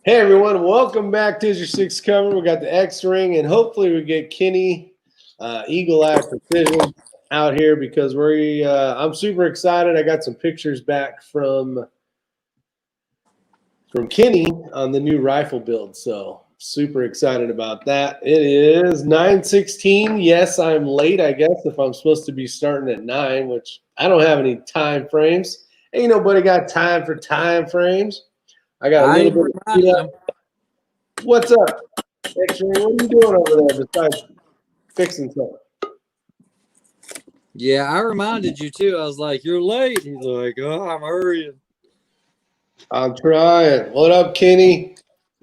Hey everyone, welcome back to Your Six Cover. We got the X ring, and hopefully we get Kenny Eagle Eye Precision out here because I'm super excited. I got some pictures back from Kenny on the new rifle build, so super excited about that. It is 9:16. Yes, I'm late, I guess, if I'm supposed to be starting at 9, which I don't have any time frames. Ain't nobody got time for time frames. I got a little bit of heat up. What's up? X-Ray, what are you doing over there besides fixing something? Yeah, I reminded you too. I was like, "You're late." He's like, "Oh, I'm hurrying." I'm trying. What up, Kenny?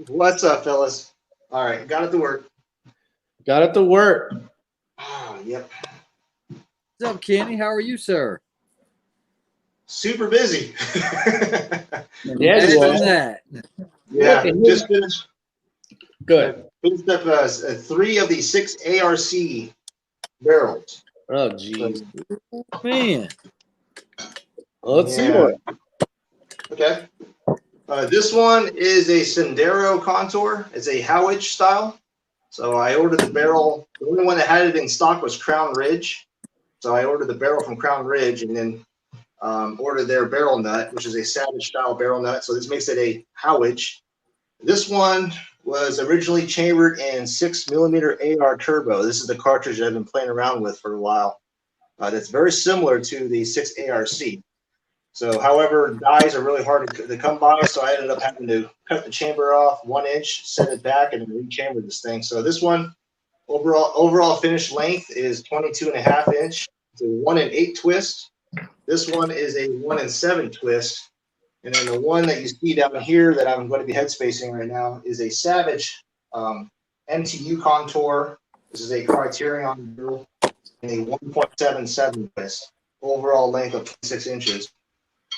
What's up, fellas? All right, got it to work. Got it to work. Ah, yep. What's up, Kenny? How are you, sir? Super busy. Yeah, you are. That. Yeah, just finished. Good. Finished up 3 of the 6 ARC barrels. Oh, geez. Man. Well, let's see one. Okay. This one is a Sendero contour. It's a Howitch style. So I ordered the barrel. The only one that had it in stock was Crown Ridge. So I ordered the barrel from Crown Ridge and then ordered their barrel nut, which is a Savage style barrel nut. So this makes it a Howitch. This one was originally chambered in 6mm AR turbo. This is the cartridge I've been playing around with for a while. That's very similar to the 6 ARC. So, however, dies are really hard to come by, so I ended up having to cut the chamber off 1 inch, set it back, and then rechamber this thing. So this one, overall finished length is 22.5 inch. It's a 1 in 8 twist. This one is a 1 in 7 twist. And then the one that you see down here that I'm going to be head spacing right now is a Savage MTU contour. This is a Criterion barrel and a 1.77 twist. Overall length of 26 inches.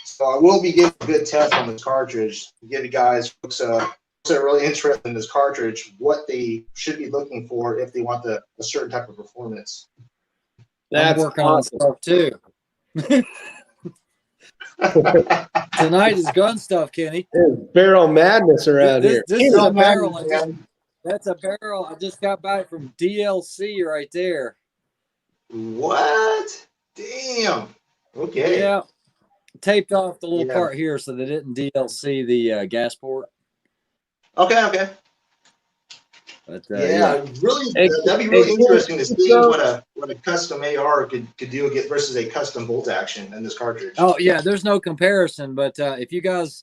So I will be giving a good test on this cartridge to give you guys folks that are really interested in this cartridge what they should be looking for if they want a certain type of performance. That's working on stuff too. Tonight is gun stuff, Kenny. There's barrel madness around here. This is a barrel. That's a barrel. I just got back from DLC right there. What? Damn. Okay. Yeah. Taped off the little part here so they didn't DLC the gas port. Okay. But, really, that'd be really interesting to see what a custom AR could do versus a custom bolt action in this cartridge. Oh yeah, there's no comparison. But if you guys,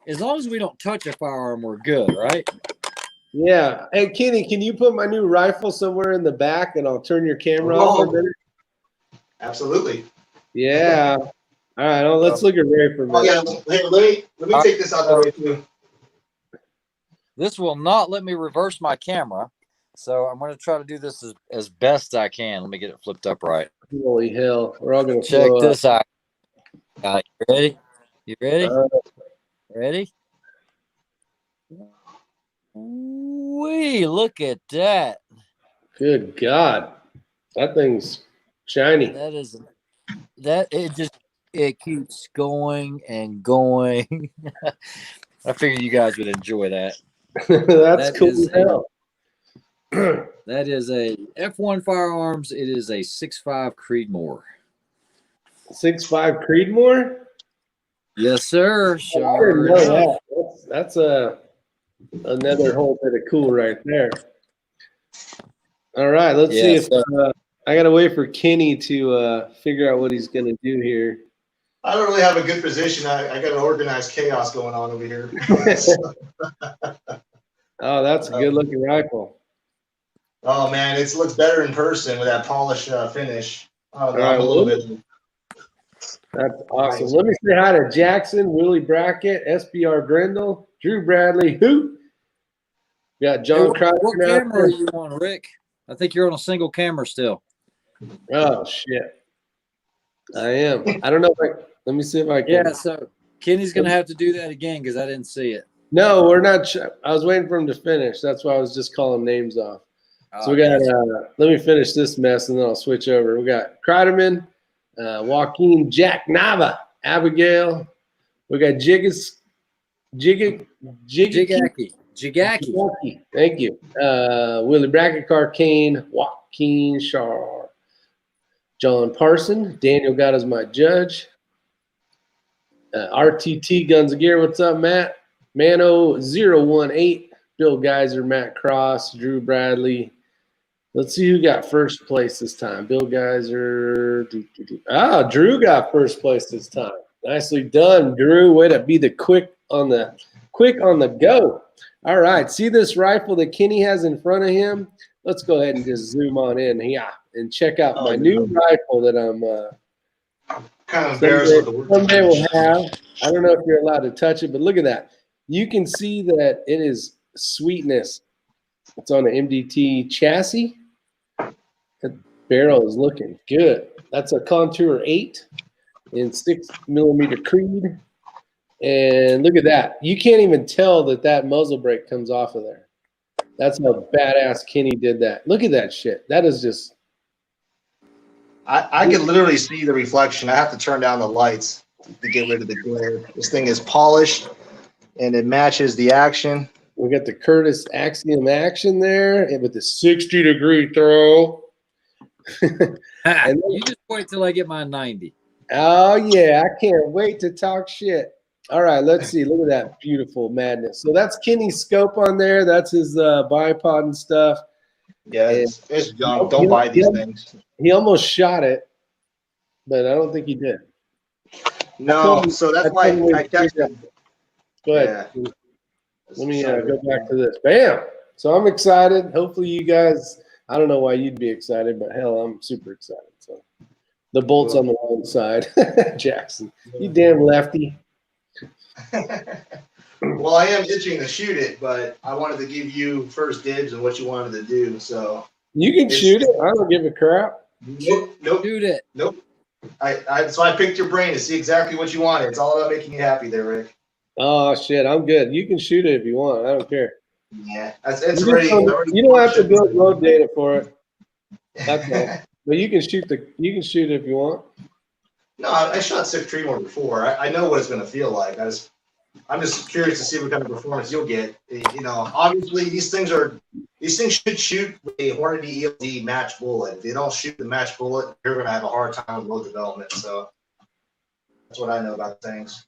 as long as we don't touch a firearm, we're good, right? Yeah. Hey, Kenny, can you put my new rifle somewhere in the back, and I'll turn your camera off for a minute? Absolutely. Yeah. All right, well, let's look at Ray for a minute. Oh, yeah. Hey, let me take this out the way, too. This will not let me reverse my camera, so I'm going to try to do this as best I can. Let me get it flipped up right. Holy hell. We're all going to check this out. You ready? You ready? Ready? Wee, look at that. Good God. That thing's shiny. It keeps going and going. I figured you guys would enjoy that. That's cool as hell. That is a F1 Firearms. It is a 6.5 Creedmoor. 6.5 Creedmoor? Yes, sir. Sure. That. That's another whole bit of cool right there. All right, let's see if I got to wait for Kenny to figure out what he's going to do here. I don't really have a good position. I got an organized chaos going on over here. Oh, that's a good-looking rifle. Oh, man, it looks better in person with that polished finish. Oh, all right, a little bit. That's awesome. Nice. Let me say hi to Jackson, Willie Brackett, SBR Grindle, Drew Bradley, Hoot. We got John Crowder. What camera are you on, Rick? I think you're on a single camera still. Oh, shit. I am. I don't know if let me see if I can. Yeah, so Kenny's going to have to do that again because I didn't see it. No, we're not. I was waiting for him to finish. That's why I was just calling names off. So we got, let me finish this mess and then I'll switch over. We got Kreiderman, Joaquin, Jack Nava, Abigail. We got Jiggy. Jigaki. Thank you. Willie Brackett, Kane, Joaquin Shar, John Parson. Daniel got as my judge. RTT Guns of Gear. What's up, Matt? Mano018. Bill Geyser, Matt Cross, Drew Bradley. Let's see who got first place this time. Bill Geyser. Drew got first place this time. Nicely done, Drew. Way to be the quick on the go. All right. See this rifle that Kenny has in front of him? Let's go ahead and just zoom on in here and check out my new rifle that I'm kind of embarrassed with the word. Someday we'll have. I don't know if you're allowed to touch it, but look at that. You can see that it is sweetness. It's on an MDT chassis. The barrel is looking good. That's a Contour 8 in 6mm Creed. And look at that. You can't even tell that muzzle brake comes off of there. That's how badass Kenny did that. Look at that shit. That is just. I can literally see the reflection. I have to turn down the lights to get rid of the glare. This thing is polished and it matches the action. We got the Curtis Axiom action there and with the 60-degree throw. And you just wait till I get my 90. Oh, yeah. I can't wait to talk shit. All right, let's see. Look at that beautiful madness. So that's Kenny's scope on there. That's his bipod and stuff. Yeah, it's junk. Don't buy these things. He almost shot it, but I don't think he did. No, so that's why I texted. Go ahead. Yeah. Let me go back to this. Bam! So I'm excited. Hopefully you guys, I don't know why you'd be excited, but hell, I'm super excited. So the bolt's on the wrong side. Jackson, you damn lefty. Well, I am itching to shoot it, but I wanted to give you first dibs on what you wanted to do. So you can shoot it. I don't give a crap. Nope. Shoot it. Nope. So I picked your brain to see exactly what you wanted. It's all about making you happy there, Rick. Oh shit, I'm good. You can shoot it if you want. I don't care. Yeah, it's ready. You don't have to build road data for it. That's all. But you can shoot it if you want. No, I shot 6 Tremor before. I know what it's going to feel like. I'm just curious to see what kind of performance you'll get. You know, obviously these things should shoot with a Hornady ELD match bullet. If they don't shoot the match bullet, you're going to have a hard time with load development. So that's what I know about things.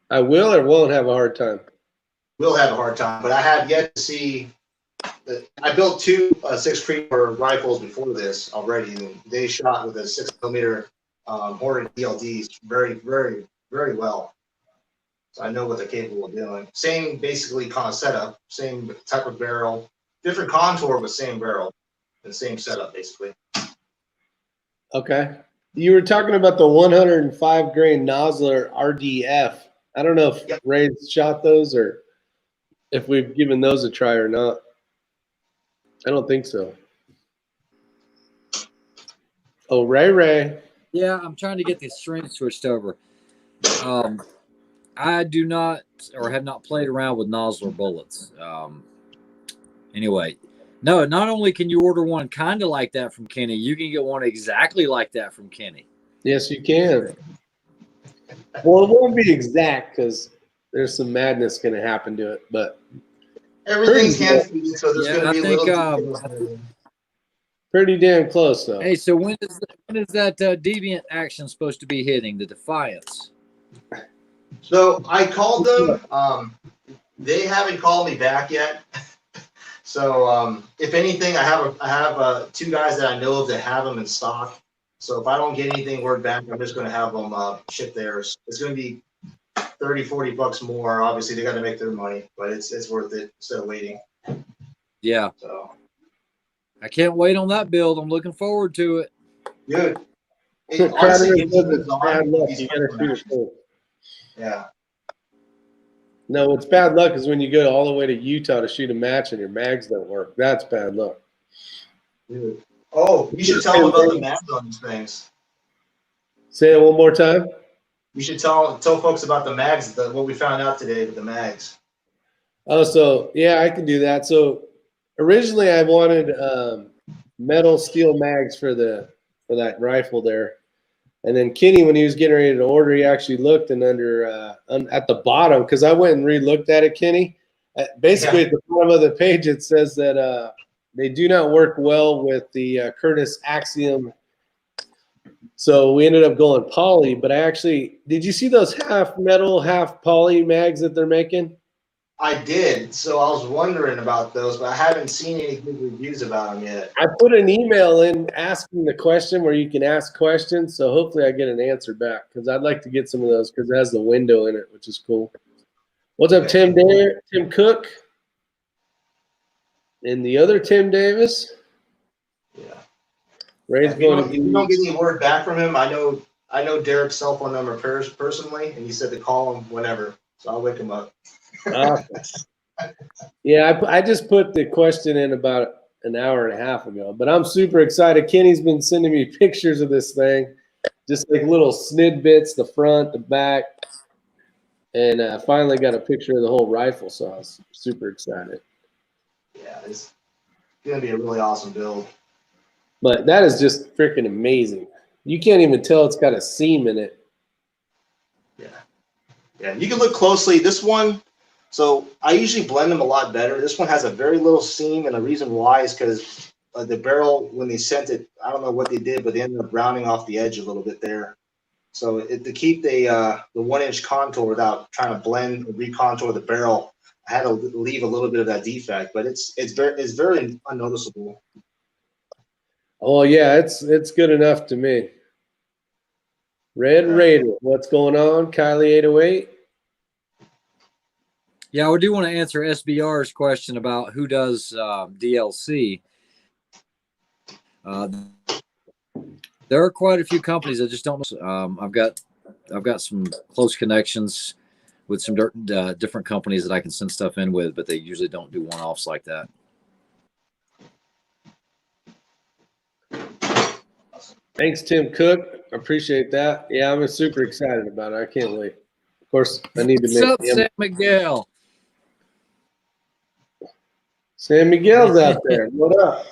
I will or won't have a hard time. Will have a hard time, but I have yet to see. I built 2 6 Creeper rifles before this already, and they shot with a 6mm Hornady ELDs very, very, very well. So I know what they're capable of doing. Same basically kind of setup, same type of barrel, different contour, but same barrel and same setup basically. Okay. You were talking about the 105 grain Nosler Rdf. I don't know if Ray's shot those or if we've given those a try or not. I don't think so. Oh, Ray. Yeah, I'm trying to get the string switched over. I do not or have not played around with Nosler bullets. Anyway, no, not only can you order one kind of like that from Kenny, you can get one exactly like that from Kenny. Yes, you can. Well, it won't be exact because there's some madness going to happen to it, but everything's hand-feeding, so there's going to be a little. Pretty damn close, though. Hey, so when is that Deviant action supposed to be hitting the Defiance? So I called them. They haven't called me back yet. So if anything, I have 2 guys that I know of that have them in stock. So if I don't get anything word back, I'm just going to have them ship theirs. It's going to be $30-$40 more. Obviously, they got to make their money, but it's worth it instead of waiting. Yeah. So I can't wait on that build. I'm looking forward to it. Good. Yeah. No, what's bad luck is when you go all the way to Utah to shoot a match and your mags don't work. That's bad luck. Dude. Oh, you should tell them about the mags on these things. Say it one more time. You should tell folks about the mags, what we found out today with the mags. Oh, so yeah, I can do that. So originally I wanted metal steel mags for that rifle there. And then Kenny, when he was getting ready to order, he actually looked and under at the bottom, because I went and re-looked at it, Kenny. Basically, at the bottom of the page, it says that they do not work well with the Curtis Axiom. So we ended up going poly. But did you see those half metal, half poly mags that they're making? I did. So I was wondering about those, but I haven't seen any good reviews about them yet. I put an email in asking the question where you can ask questions. So hopefully I get an answer back, because I'd like to get some of those, because it has the window in it, which is cool. What's up, Tim Cook? And the other Tim Davis? Yeah. Ray's If you don't get any word back from him, I know Derek's cell phone number personally, and he said to call him whenever. So I'll wake him up. Yeah, I just put the question in about an hour and a half ago, but I'm super excited. Kenny's been sending me pictures of this thing, just like little snidbits, the front, the back, and finally got a picture of the whole rifle, so I was super excited. Yeah, it's going to be a really awesome build. But that is just freaking amazing. You can't even tell it's got a seam in it. Yeah, you can look closely. This one, so I usually blend them a lot better. This one has a very little seam, and the reason why is because the barrel, when they sent it, I don't know what they did, but they ended up rounding off the edge a little bit there. So to keep the 1-inch contour without trying to blend or recontour the barrel, I had to leave a little bit of that defect, but it's very unnoticeable. Oh yeah, it's good enough to me. Red Raider, what's going on? Kylie 808. Yeah, I do want to answer SBR's question about who does DLC. There are quite a few companies. I just don't know. I've got some close connections with some different companies that I can send stuff in with, but they usually don't do one-offs like that. Thanks, Tim Cook. I appreciate that. Yeah, I'm super excited about it. I can't wait. Of course, I need to make. What's up, San Miguel? San Miguel's out there. What up?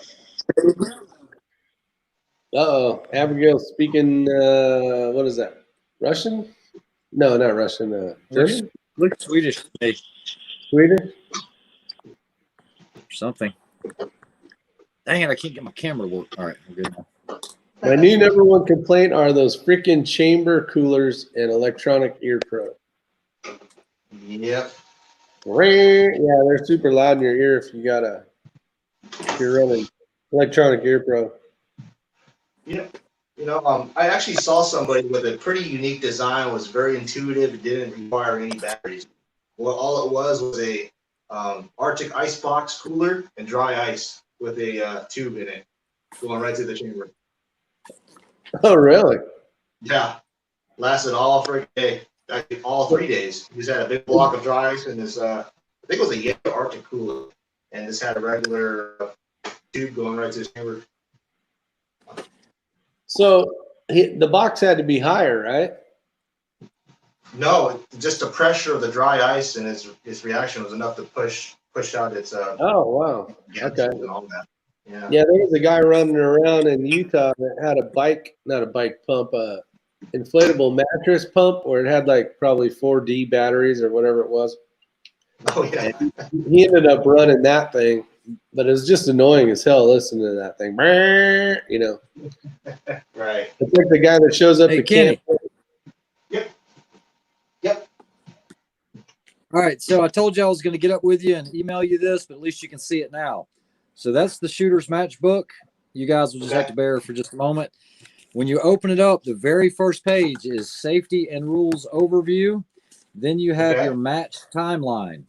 Uh-oh. Abigail's speaking, what is that? Russian? No, not Russian. German? Looks Swedish to me. Swedish? Or something. Dang it, I can't get my camera work. All right, we're good now. My new number one complaint are those freaking chamber coolers and electronic ear pro. Yep. Yeah, they're super loud in your ear if you're running electronic ear pro. I actually saw somebody with a pretty unique design. It was very intuitive. It didn't require any batteries. Well, all it was a Arctic ice box cooler and dry ice with a tube in it going right to the chamber. Oh, really? Yeah. Lasted all for a day. Actually, all 3 days. He just had a big block of dry ice and this, I think it was a Yale Arctic cooler, and just had a regular tube going right to the chamber. So the box had to be higher, right? No, just the pressure of the dry ice and its reaction was enough to push out its. Oh, wow. Okay. And all that. Yeah. Yeah, there was a guy running around in Utah that had not a bike pump, inflatable mattress pump where it had like probably 4D batteries or whatever it was. Oh yeah. And he ended up running that thing, but it was just annoying as hell listening to that thing. You know. Right. It's like the guy that shows up to camp. Yep. All right, so I told you I was going to get up with you and email you this, but at least you can see it now. So that's the Shooter's Matchbook. You guys will just have to bear for just a moment. When you open it up, the very first page is Safety and Rules Overview. Then you have your match timeline.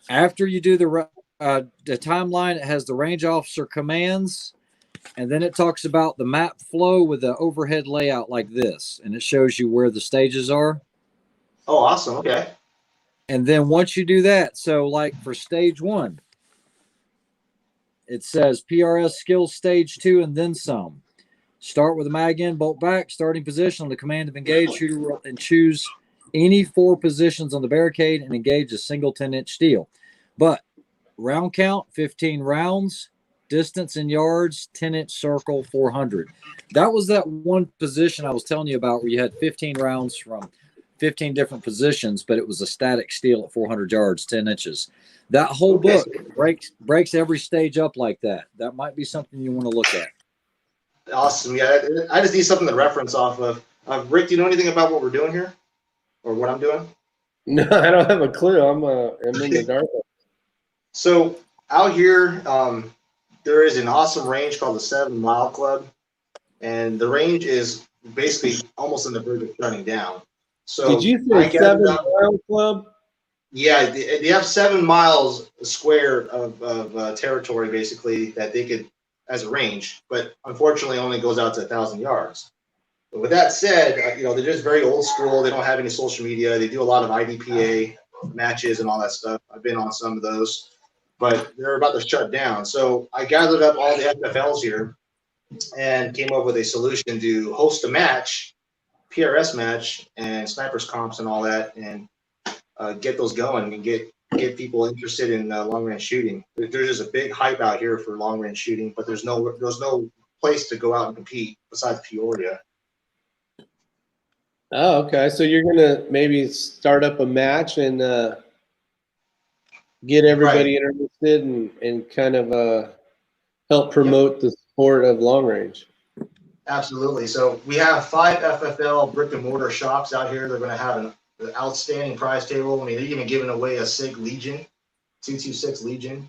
After you do the timeline, it has the range officer commands, and then it talks about the map flow with the overhead layout like this, and it shows you where the stages are. Oh, awesome. Okay. And then once you do that, so like for stage 1, it says PRS skills stage 2 and then some. Start with a mag in, bolt back, starting position on the command of engage shooter, and choose any 4 positions on the barricade and engage a single 10-inch steel. But round count, 15 rounds. distance in yards, 10-inch circle, 400. That was that one position I was telling you about where you had 15 rounds from 15 different positions, but it was a static steel at 400 yards, 10 inches. That whole book breaks every stage up like that. That might be something you want to look at. Awesome. Yeah, I just need something to reference off of. Rick, do you know anything about what we're doing here, or what I'm doing? No, I don't have a clue. I'm in the dark. So out here, there is an awesome range called the 7 Mile Club, and the range is basically almost on the verge of shutting down. So did you say 7 Mile Club? Yeah, they have 7 miles square of territory basically that they could as a range, but unfortunately only goes out to 1,000 yards. But with that said, they're just very old school. They don't have any social media. They do a lot of IDPA matches and all that stuff. I've been on some of those, but they're about to shut down. So I gathered up all the FFLs here and came up with a solution to host a match, PRS match, and snipers comps and all that, and get those going and get people interested in long range shooting. There's just a big hype out here for long range shooting, but there's no place to go out and compete besides Peoria. Oh, okay. So you're gonna maybe start up a match and get everybody interested and kind of help promote the sport of long range. Absolutely. So we have 5 FFL brick and mortar shops out here. They're going to have an outstanding prize table. I mean, they're even giving away a SIG Legion, 226 Legion.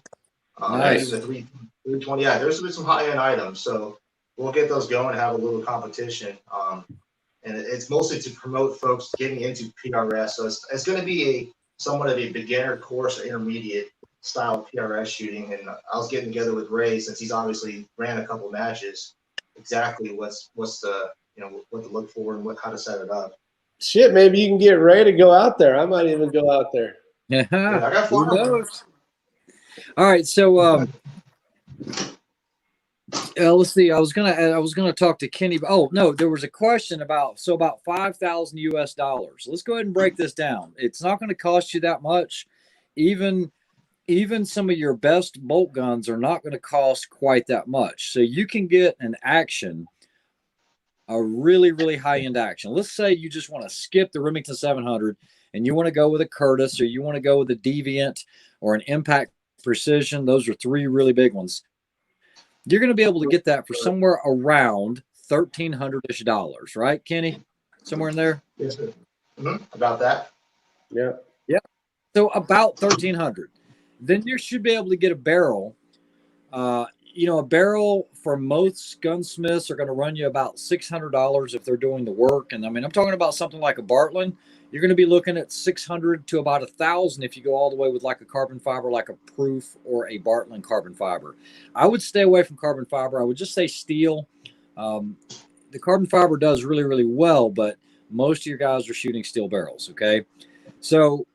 Nice. The 320. Yeah, there's some high-end items. So we'll get those going and have a little competition. And it's mostly to promote folks getting into PRS. So it's going to be somewhat of a beginner course or intermediate style PRS shooting. And I was getting together with Ray, since he's obviously ran a couple matches, exactly what's the what to look for and how to set it up. Shit, maybe you can get Ray to go out there. I might even go out there. Yeah, I got who knows? All right, so let's see. I was gonna talk to Kenny. Oh no, there was a question about $5,000 US. Let's go ahead and break this down. It's not going to cost you that much. Even some of your best bolt guns are not going to cost quite that much. So you can get an action, a really, really high-end action. Let's say you just want to skip the Remington 700 and you want to go with a Curtis, or you want to go with a Deviant or an Impact Precision. Those are 3 really big ones. You're going to be able to get that for somewhere around $1,300-ish, right, Kenny? Somewhere in there? Yes, sir. About that. Yeah. Yeah. So about $1,300. Then you should be able to get a barrel. A barrel for most gunsmiths are going to run you about $600 if they're doing the work. And I mean, I'm talking about something like a Bartlein. You're going to be looking at $600 to about $1,000 if you go all the way with like a carbon fiber, like a Proof or a Bartlein carbon fiber. I would stay away from carbon fiber. I would just say steel. The carbon fiber does really, really well, but most of your guys are shooting steel barrels. Okay. So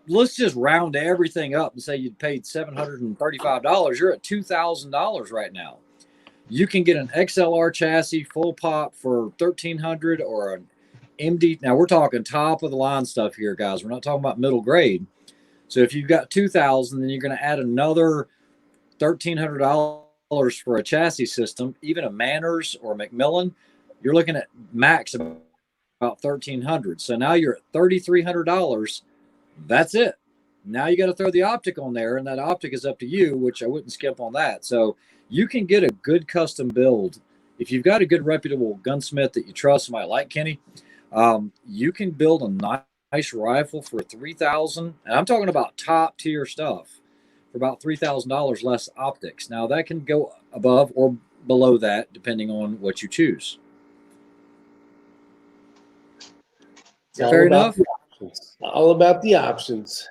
let's just round everything up and say you paid $735. You're at $2,000 right now. You can get an XLR chassis full pop for $1,300 or an MD. Now we're talking top of the line stuff here, guys. We're not talking about middle grade. So if you've got $2,000, then you're going to add another $1,300 for a chassis system. Even a Manners or a Macmillan, you're looking at max about $1,300. So now you're at $3,300. That's it. Now you got to throw the optic on there, and that optic is up to you, which I wouldn't skip on that. So you can get a good custom build. If you've got a good reputable gunsmith that you trust, somebody like Kenny, you can build a nice rifle for $3,000. And I'm talking about top tier stuff for about $3,000 less optics. Now that can go above or below that depending on what you choose. Fair enough. All about the options.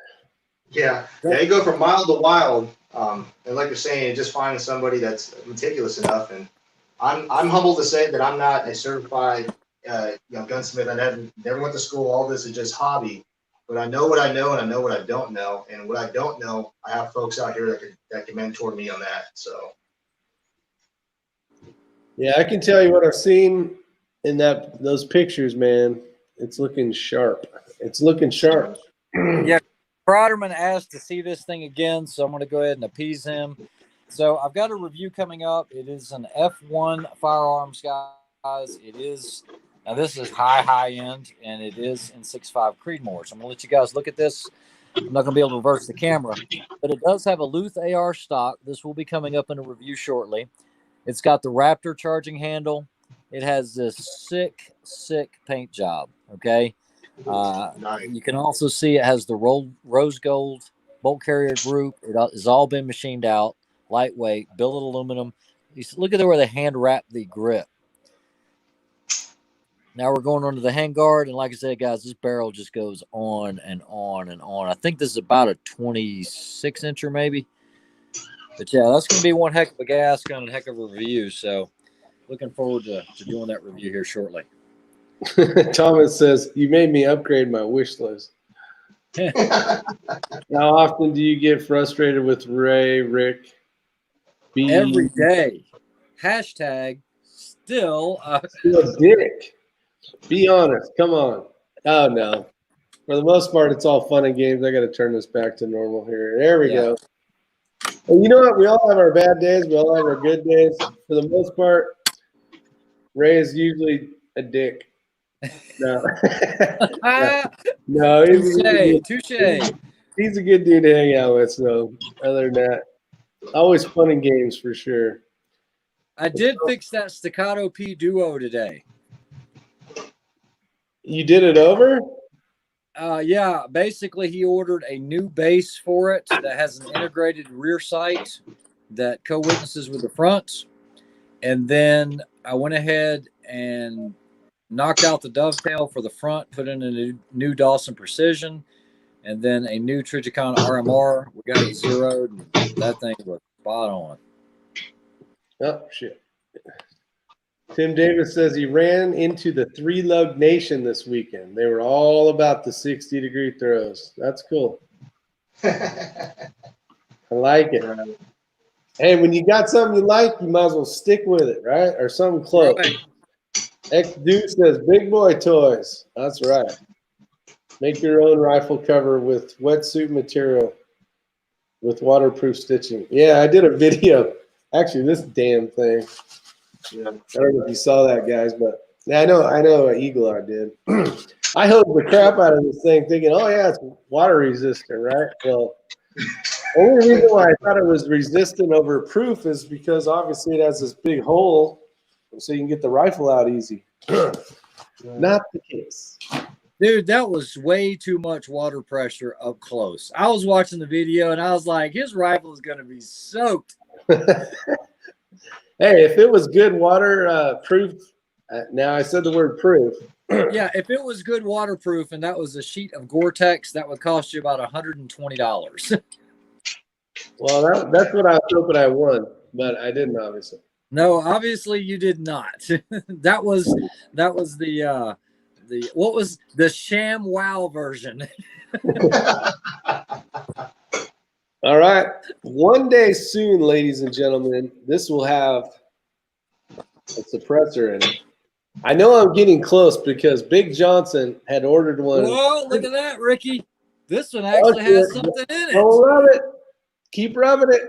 Yeah, you go from mild to wild, and like you're saying, just finding somebody that's meticulous enough. And I'm humbled to say that I'm not a certified gunsmith. I never went to school. All this is just hobby. But I know what I know, and I know what I don't know. And what I don't know, I have folks out here that can mentor me on that. So yeah, I can tell you what I've seen in those pictures, man. It's looking sharp. It's looking sharp. Yeah, Proderman asked to see this thing again, so I'm going to go ahead and appease him. So I've got a review coming up. It is an F1 firearms, guys. It is, now this is high end, and it is in 6.5 Creedmoor. So I'm going to let you guys look at this. I'm not going to be able to reverse the camera, but it does have a Luth AR stock. This will be coming up in a review shortly. It's got the Raptor charging handle. It has this sick paint job, okay? Nice. You can also see it has the rose gold bolt carrier group. It has all been machined out, lightweight, billet aluminum. Look at where they hand wrap the grip. Now we're going on to the handguard, and like I said, guys, this barrel just goes on and on and on. I think this is about a 26-incher maybe. But yeah, that's going to be one heck of a gas gun and heck of a review. So looking forward to doing that review here shortly. Thomas says, you made me upgrade my wish list. How often do you get frustrated with Ray, Rick? Every day. Hashtag still a dick. Be honest. Come on. Oh, no. For the most part, it's all fun and games. I got to turn this back to normal here. There we go. And you know what? We all have our bad days. We all have our good days. For the most part, Ray is usually a dick. No. No, touche. He's a good dude to hang out with. So other than that, always fun and games for sure. I did fix that Staccato P Duo today. You did it over? Yeah, basically he ordered a new base for it that has an integrated rear sight that co-witnesses with the front. And then I went ahead and knocked out the dovetail for the front, put in a new Dawson Precision, and then a new Trijicon RMR. We got it zeroed, and that thing was spot on. Oh, shit. Tim Davis says he ran into the 3-lug nation this weekend. They were all about the 60-degree throws. That's cool. I like it. Hey, when you got something you like, you might as well stick with it, right? Or something close. Right. X-Dude says, big boy toys. That's right. Make your own rifle cover with wetsuit material with waterproof stitching. Yeah, I did a video. Actually, this damn thing. Yeah, I don't know if you saw that, guys, but yeah, I know Eagle Eye did. I held the crap out of this thing thinking, oh, yeah, it's water resistant, right? Well, the only reason why I thought it was resistant over proof is because obviously it has this big hole so you can get the rifle out easy. Not the case. Dude, that was way too much water pressure up close. I was watching the video, and I was like, his rifle is going to be soaked. Hey, if it was good water proof, now I said the word proof. Yeah, if it was good waterproof and that was a sheet of Gore-Tex, that would cost you about $120. Well, that's what I was hoping I won, but I didn't, obviously. No, obviously you did not. that was the what was the sham wow version. All right. One day soon, ladies and gentlemen, this will have a suppressor in it. I know I'm getting close because Big Johnson had ordered one. Whoa, look at that, Ricky. This one actually has something in it. Don't rub it. Keep rubbing it.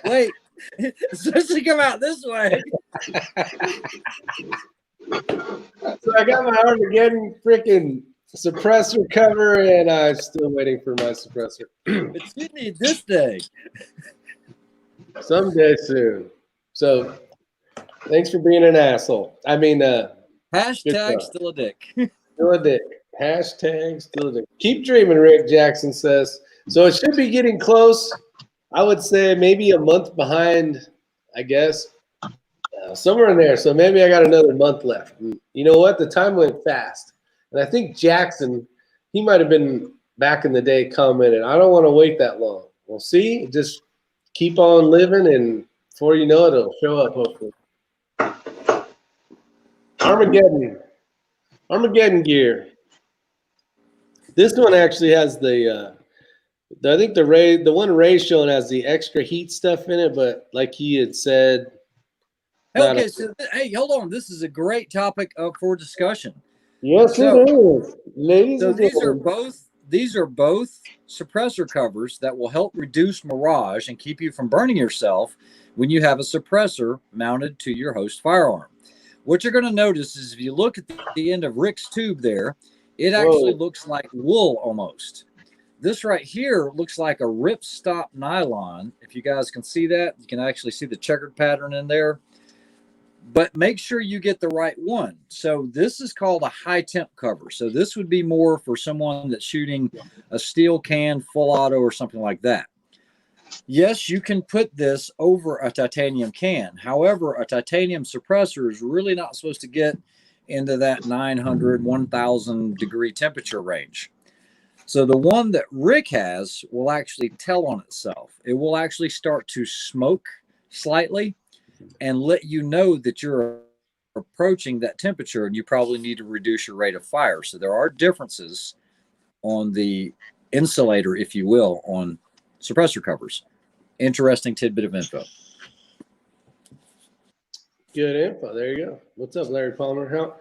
Wait, especially come out this way. So I got my Armageddon freaking suppressor cover, and I'm still waiting for my suppressor. But you need this thing. Someday soon. So thanks for being an asshole. I mean, hashtag still a dick. Still a dick. Hashtag still a dick. Keep dreaming, Rick Jackson says. So it should be getting close. I would say maybe a month behind, I guess. Somewhere in there. So maybe I got another month left. You know what? The time went fast. And I think Jackson, he might have been back in the day commented, I don't want to wait that long. Well, see, just keep on living, and before you know it, it'll show up, hopefully. Armageddon gear. This one actually has I think the one Ray's showing has the extra heat stuff in it, but like he had said. Okay, so hey, hold on. This is a great topic up for discussion. Yes, it is. Ladies so and these are gentlemen. both these are both suppressor covers that will help reduce mirage and keep you from burning yourself when you have a suppressor mounted to your host firearm. What you're going to notice is if you look at the end of Rick's tube there, it actually looks like wool almost. This right here looks like a ripstop nylon. If you guys can see that, you can actually see the checkered pattern in there. But make sure you get the right one. So this is called a high temp cover. So this would be more for someone that's shooting a steel can, full auto, or something like that. Yes, you can put this over a titanium can. However, a titanium suppressor is really not supposed to get into that 900, 1000 degree temperature range. So the one that Rick has will actually tell on itself. It will actually start to smoke slightly and let you know that you're approaching that temperature and you probably need to reduce your rate of fire. So there are differences on the insulator, if you will, on suppressor covers. Interesting tidbit of info. Good info. There you go. What's up, Larry Palmer?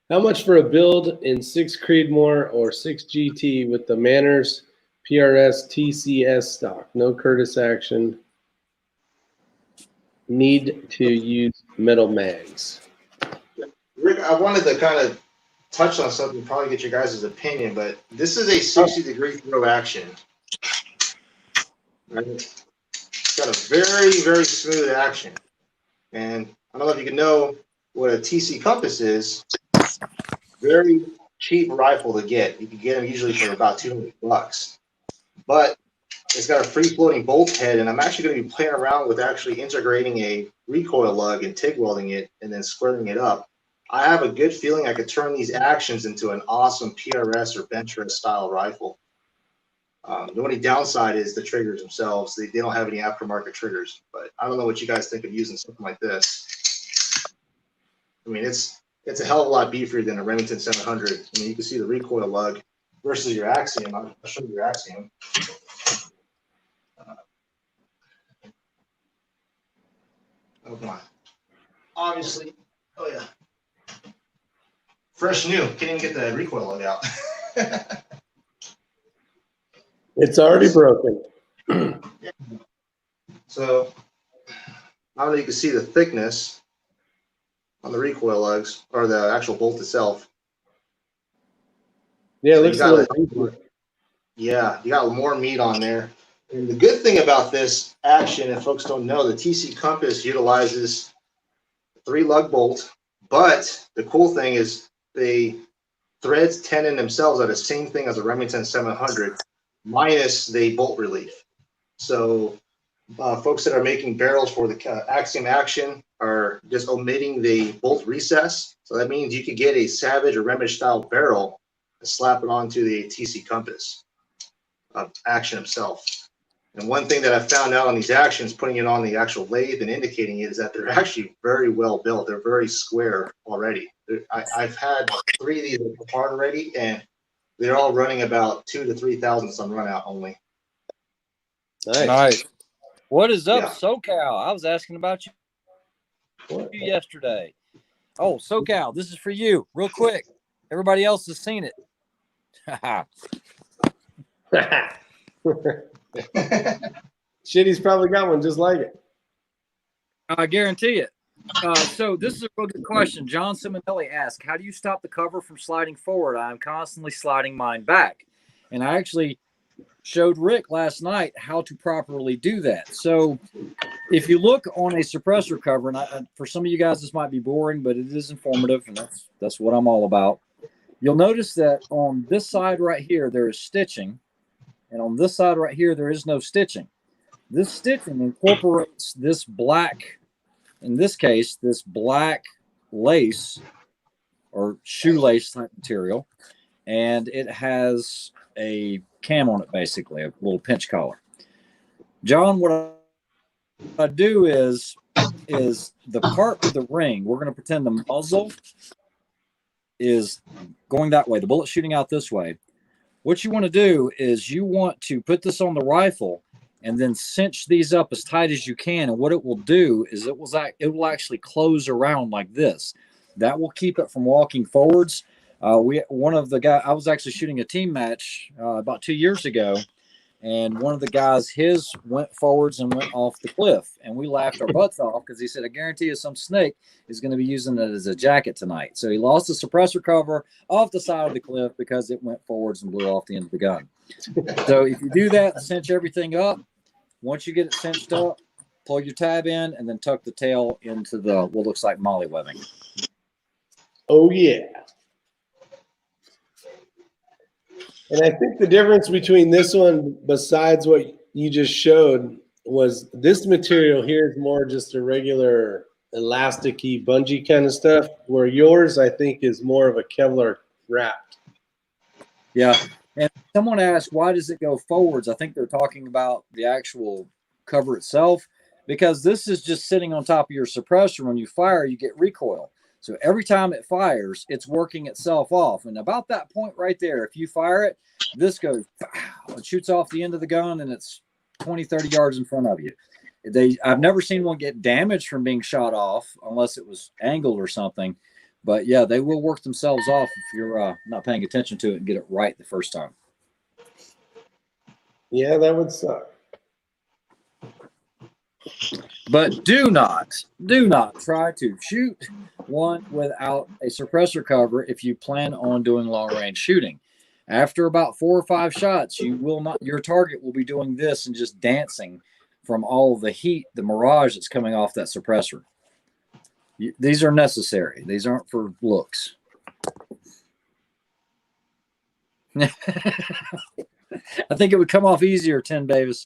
How much for a build in 6 Creedmoor or 6 GT with the Manners PRS TCS stock? No Curtis action. Need to use metal mags. Rick, I wanted to kind of touch on something, probably get your guys' opinion, but this is a 60-degree throw action. Right? It's got a very, very smooth action. And I don't know if you can know what a TC Compass is. Very cheap rifle to get. You can get them usually for about $200. But it's got a free-floating bolt head, and I'm actually going to be playing around with actually integrating a recoil lug and TIG welding it and then squaring it up. I have a good feeling I could turn these actions into an awesome PRS or bench rest style rifle. The only downside is the triggers themselves. They don't have any aftermarket triggers, but I don't know what you guys think of using something like this. I mean, it's a hell of a lot beefier than a Remington 700. I mean, you can see the recoil lug versus your Axiom. I'll show you your Axiom. Oh, come on. Obviously, oh yeah. Fresh new. Can't even get the recoil lug out. It's already broken. So, I don't know if you can see the thickness on the recoil lugs, or the actual bolt itself. Yeah, it So looks a little deeper. Yeah, you got more meat on there. And the good thing about this action, if folks don't know, the TC Compass utilizes 3 lug bolt, but the cool thing is the threads tenon themselves are the same thing as a Remington 700, minus the bolt relief. So folks that are making barrels for the Axiom action are just omitting the bolt recess. So that means you could get a Savage or Remington style barrel and slap it onto the TC Compass action itself. And one thing that I found out on these actions, putting it on the actual lathe and indicating it, is that they're actually very well built. They're very square already. I've had 3 of these apart already, and they're all running about 2,000 to 3,000 on run out only. Nice. What is up, Yeah. SoCal? I was asking about you yesterday. Oh, SoCal, this is for you, real quick. Everybody else has seen it. Shitty's probably got one just like it. I guarantee it. So this is a real good question. John Simonelli asked, how do you stop the cover from sliding forward? I'm constantly sliding mine back. And I actually showed Rick last night how to properly do that. So if you look on a suppressor cover, and for some of you guys this might be boring, but it is informative, and that's what I'm all about. You'll notice that on this side right here, there is stitching. And on this side right here, there is no stitching. This stitching incorporates this black, in this case, this black lace or shoelace type material. And it has a cam on it, basically, a little pinch collar. John, what I do is the part with the ring, we're going to pretend the muzzle is going that way. The bullet's shooting out this way. What you want to do is you want to put this on the rifle and then cinch these up as tight as you can. And what it will do is it will actually close around like this. That will keep it from walking forwards. One of the guys, I was actually shooting a team match about 2 years ago, and one of the guys, his went forwards and went off the cliff, and we laughed our butts off because he said, "I guarantee you, some snake is going to be using it as a jacket tonight." So he lost the suppressor cover off the side of the cliff because it went forwards and blew off the end of the gun. So if you do that, cinch everything up. Once you get it cinched up, pull your tab in, and then tuck the tail into the what looks like molly webbing. Oh yeah. And I think the difference between this one, besides what you just showed, was this material here is more just a regular elasticy bungee kind of stuff, where yours, I think, is more of a Kevlar wrapped. Yeah. And someone asked, why does it go forwards? I think they're talking about the actual cover itself, because this is just sitting on top of your suppressor. When you fire, you get recoil. So every time it fires, it's working itself off. And about that point right there, if you fire it, this goes, it shoots off the end of the gun, and it's 20, 30 yards in front of you. I've never seen one get damaged from being shot off unless it was angled or something. But yeah, they will work themselves off if you're not paying attention to it and get it right the first time. Yeah, that would suck. But do not try to shoot one without a suppressor cover if you plan on doing long range shooting. After about 4 or 5 shots, your target will be doing this and just dancing from all of the heat, the mirage that's coming off that suppressor. These are necessary. These aren't for looks. I think it would come off easier, Tim Davis.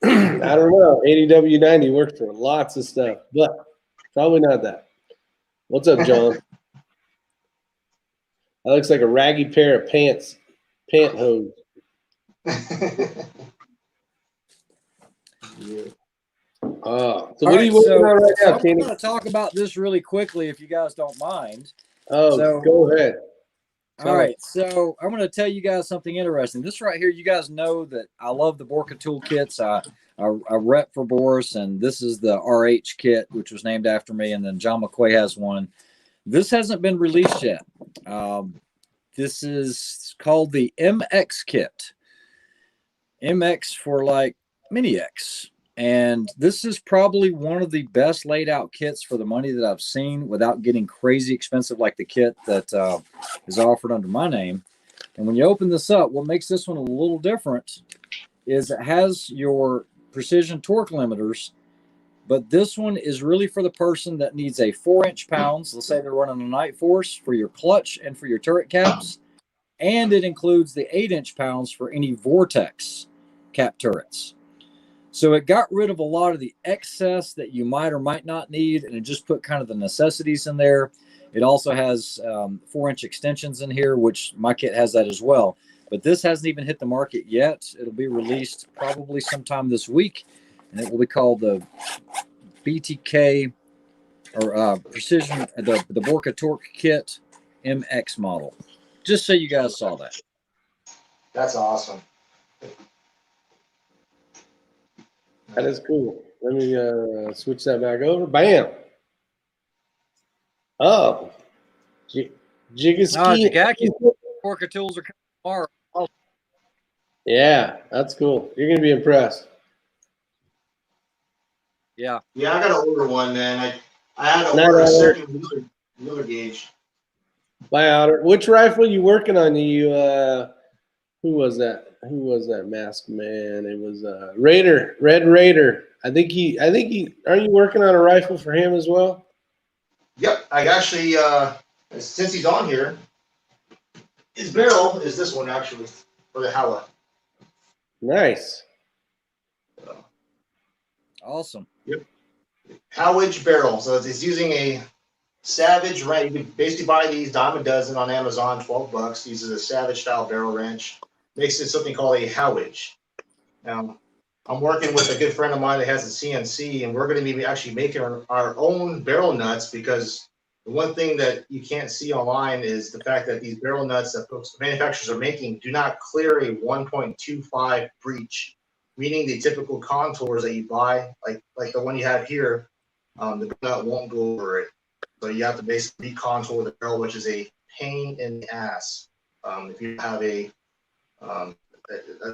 I don't know. ADW90 works for lots of stuff, but probably not that. What's up, John? That looks like a raggy pair of pant hose. So what are you working on right now, Kenny? I'm going to talk about this really quickly if you guys don't mind. Go ahead. All right, so I'm going to tell you guys something interesting. This right here, you guys know that I love the Borka toolkits. I rep for Boris, and this is the RH kit, which was named after me, and then John McQuay has one. This hasn't been released yet. This is called the MX kit. MX for like Mini X. And this is probably one of the best laid out kits for the money that I've seen without getting crazy expensive like the kit that is offered under my name. And when you open this up, what makes this one a little different is it has your precision torque limiters, but this one is really for the person that needs a 4 inch-pounds. Let's say they're running a night force for your clutch and for your turret caps. And it includes the 8 inch-pounds for any vortex cap turrets. So it got rid of a lot of the excess that you might or might not need, and it just put kind of the necessities in there. It also has 4 inch extensions in here, which my kit has that as well. But this hasn't even hit the market yet. It'll be released probably sometime this week, and it will be called the BTK or Precision, the Borka Torque Kit MX model. Just so you guys saw that. That's awesome. That is cool. Let me switch that back over. Bam. Oh. Jigaski. Borka tools are coming tomorrow. Oh. Yeah, that's cool. You're going to be impressed. Yeah. Yeah, I got to order one, man. I had to order a certain Miller gauge. By Otter. Which rifle you working on? You who was that? Who was that masked man? It was Raider, Red Raider. I think he aren't you working on a rifle for him as well? Yep. I actually since he's on here, his barrel is this one actually for the Howa. Nice. Awesome. Yep. Howage barrel. So it's using a Savage wrench. You can basically buy these dime a dozen on Amazon, $12. Uses a Savage style barrel wrench. Makes it something called a Howage. Now, I'm working with a good friend of mine that has a CNC, and we're going to be actually making our own barrel nuts, because the one thing that you can't see online is the fact that these barrel nuts that manufacturers are making do not clear a 1.25 breach, meaning the typical contours that you buy, like the one you have here, the nut won't go over it. So you have to basically contour the barrel, which is a pain in the ass if you have a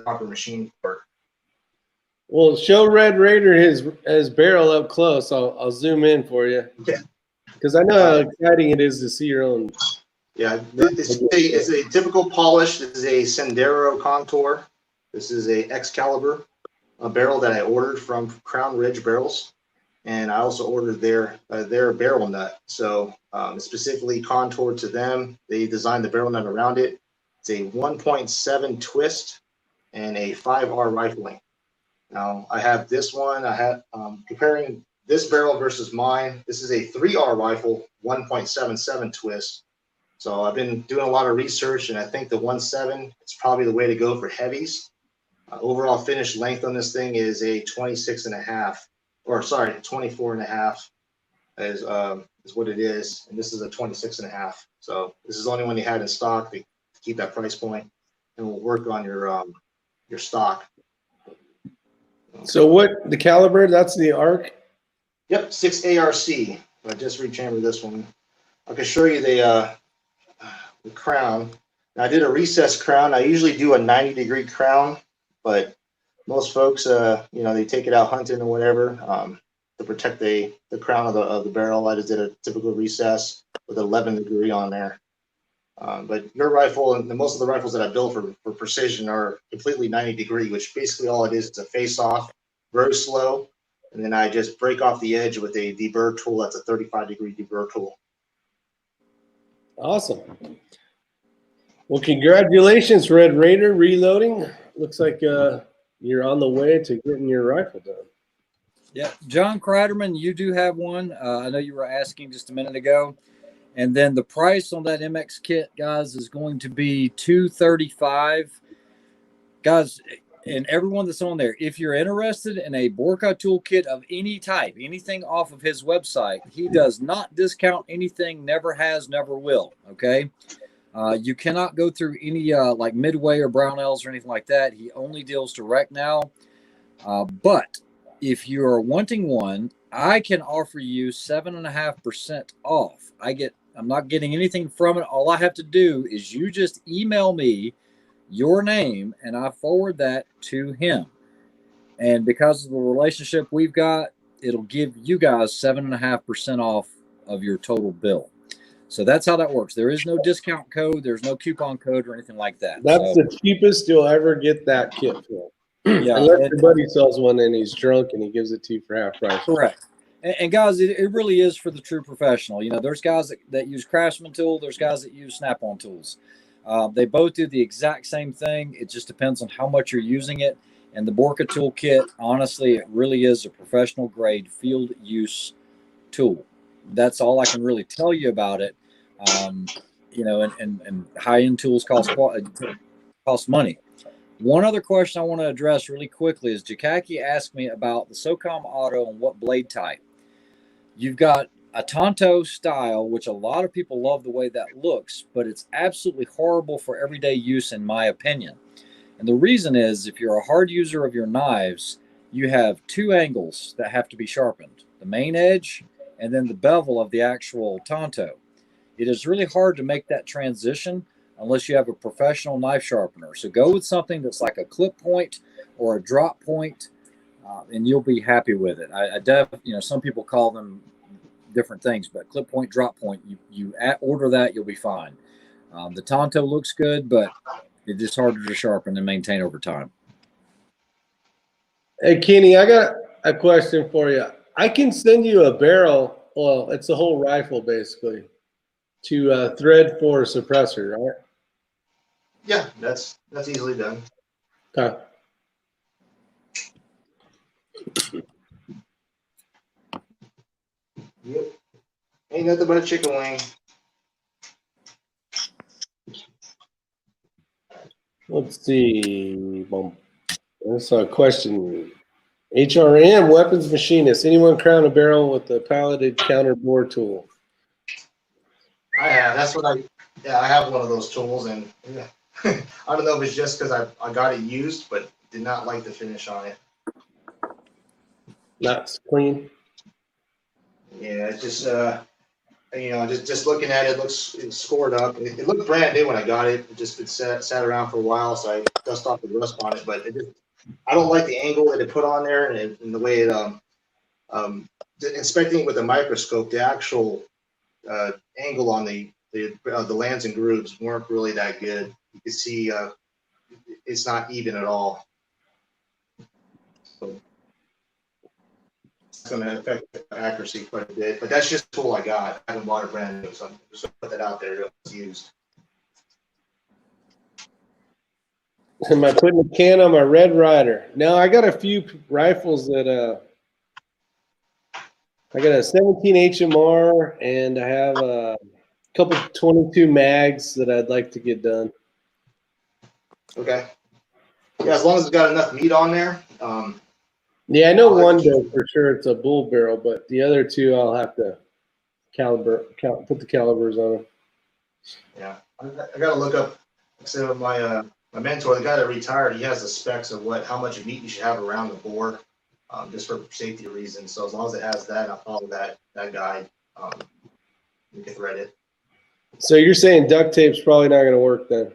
proper machine for it. Well, show Red Raider his barrel up close. I'll zoom in for you. Okay. Because I know how exciting it is to see your own. Yeah, it's a typical polish. This is a Sendero Contour. This is a Excalibur, a barrel that I ordered from Crown Ridge Barrels, and I also ordered their barrel nut. So it's specifically contoured to them. They designed the barrel nut around it. It's a 1.7 twist and a 5R rifling. Now I have this one. I have comparing this barrel versus mine. This is a 3R rifle, 1.77 twist. So I've been doing a lot of research, and I think the 1.7 is probably the way to go for heavies. Overall finished length on this thing is a 26.5, or sorry, 24.5 is what it is, and this is a 26.5. So this is the only one you had in stock to keep that price point, and we'll work on your stock. So what the caliber? That's the arc. Yep, 6 ARC. I just rechambered this one. I can show you the crown. Now, I did a recessed crown. I usually do a 90-degree crown, but most folks, they take it out hunting or whatever to protect the crown of the barrel. I just did a typical recess with 11-degree on there. But your rifle and most of the rifles that I build for precision are completely 90-degree, which basically all it is. It's a face-off, very slow, and then I just break off the edge with a deburr tool. That's a 35-degree deburr tool. Awesome. Well, congratulations, Red Raider, reloading. Looks like you're on the way to getting your rifle done. Yeah, John Kratterman, you do have one. I know you were asking just a minute ago. And then the price on that MX kit, guys, is going to be $235. Guys, and everyone that's on there, if you're interested in a Borka toolkit of any type, anything off of his website, he does not discount anything, never has, never will, okay? You cannot go through any like Midway or Brownells or anything like that. He only deals direct now. But if you are wanting one, I can offer you 7.5% off. I'm not getting anything from it. All I have to do is you just email me your name and I forward that to him. And because of the relationship we've got, it'll give you guys 7.5% off of your total bill. So that's how that works. There is no discount code. There's no coupon code or anything like that. That's the cheapest you'll ever get that kit for. Yeah, unless your buddy sells one and he's drunk and he gives it to you for half price. Correct. And guys, it really is for the true professional. You know, there's guys that use Craftsman tool. There's guys that use Snap-on tools. They both do the exact same thing. It just depends on how much you're using it. And the Borka toolkit, honestly, it really is a professional grade field use tool. That's all I can really tell you about it. And high-end tools cost money. One other question I want to address really quickly is Jakaki asked me about the SOCOM Auto and what blade type. You've got a Tonto style, which a lot of people love the way that looks, but it's absolutely horrible for everyday use, in my opinion. And the reason is, if you're a hard user of your knives, you have two angles that have to be sharpened, the main edge and then the bevel of the actual Tonto. It is really hard to make that transition unless you have a professional knife sharpener. So go with something that's like a clip point or a drop point, and you'll be happy with it. Some people call them different things, but clip point, drop point, you order that, you'll be fine. The Tonto looks good, but it's just harder to sharpen and maintain over time. Hey, Kenny, I got a question for you. I can send you a barrel, well, it's a whole rifle basically, to thread for a suppressor, right? Yeah, that's easily done. Okay. Yep. Ain't nothing but a chicken wing. Let's see. That's a question. HRM, weapons machinist. Anyone crown a barrel with a paletted counter bore tool? I have. I have one of those tools, and yeah. I don't know if it's just because I got it used, but did not like the finish on it. Not clean. Yeah, it's just you know, just looking at it, it's scored up. It looked brand new when I got it. It just been sat around for a while, so I dust off the rust on it. But I don't like the angle that it put on there, and the way it inspecting it with a microscope, the actual angle on the lands and grooves weren't really that good. You can see it's not even at all. So it's going to affect accuracy quite a bit, but that's just the tool I got. I haven't bought a brand new, so I'm just going to put that out there to use. Am I putting a can on my Red Ryder? No, I got a few rifles that I got a 17 HMR and I have a couple 22 mags that I'd like to get done. Okay. Yeah, as long as it's got enough meat on there. Yeah, I know one does for sure. It's a bull barrel, but the other two I'll have to put the calibers on them. Yeah, I got to look up. So my mentor, the guy that retired, he has the specs of how much meat you should have around the bore, just for safety reasons. So as long as it has that, I'll follow that guide. You can thread it. So you're saying duct tape's probably not going to work then?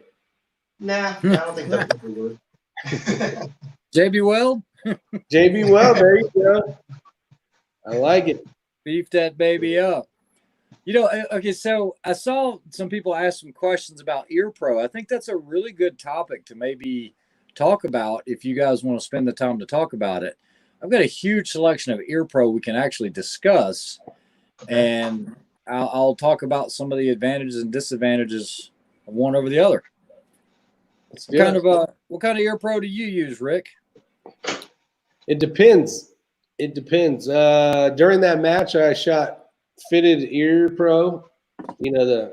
Nah, I don't think duct tape will work. JB Weld? JB Weld, there you go. I like it. Beef that baby up. You know, okay, so I saw some people ask some questions about Ear Pro. I think that's a really good topic to maybe talk about if you guys want to spend the time to talk about it. I've got a huge selection of Ear Pro we can actually discuss, and I'll talk about some of the advantages and disadvantages of one over the other. What kind of Ear Pro do you use, Rick? It depends. It depends. During that match, I shot fitted Ear Pro, you know,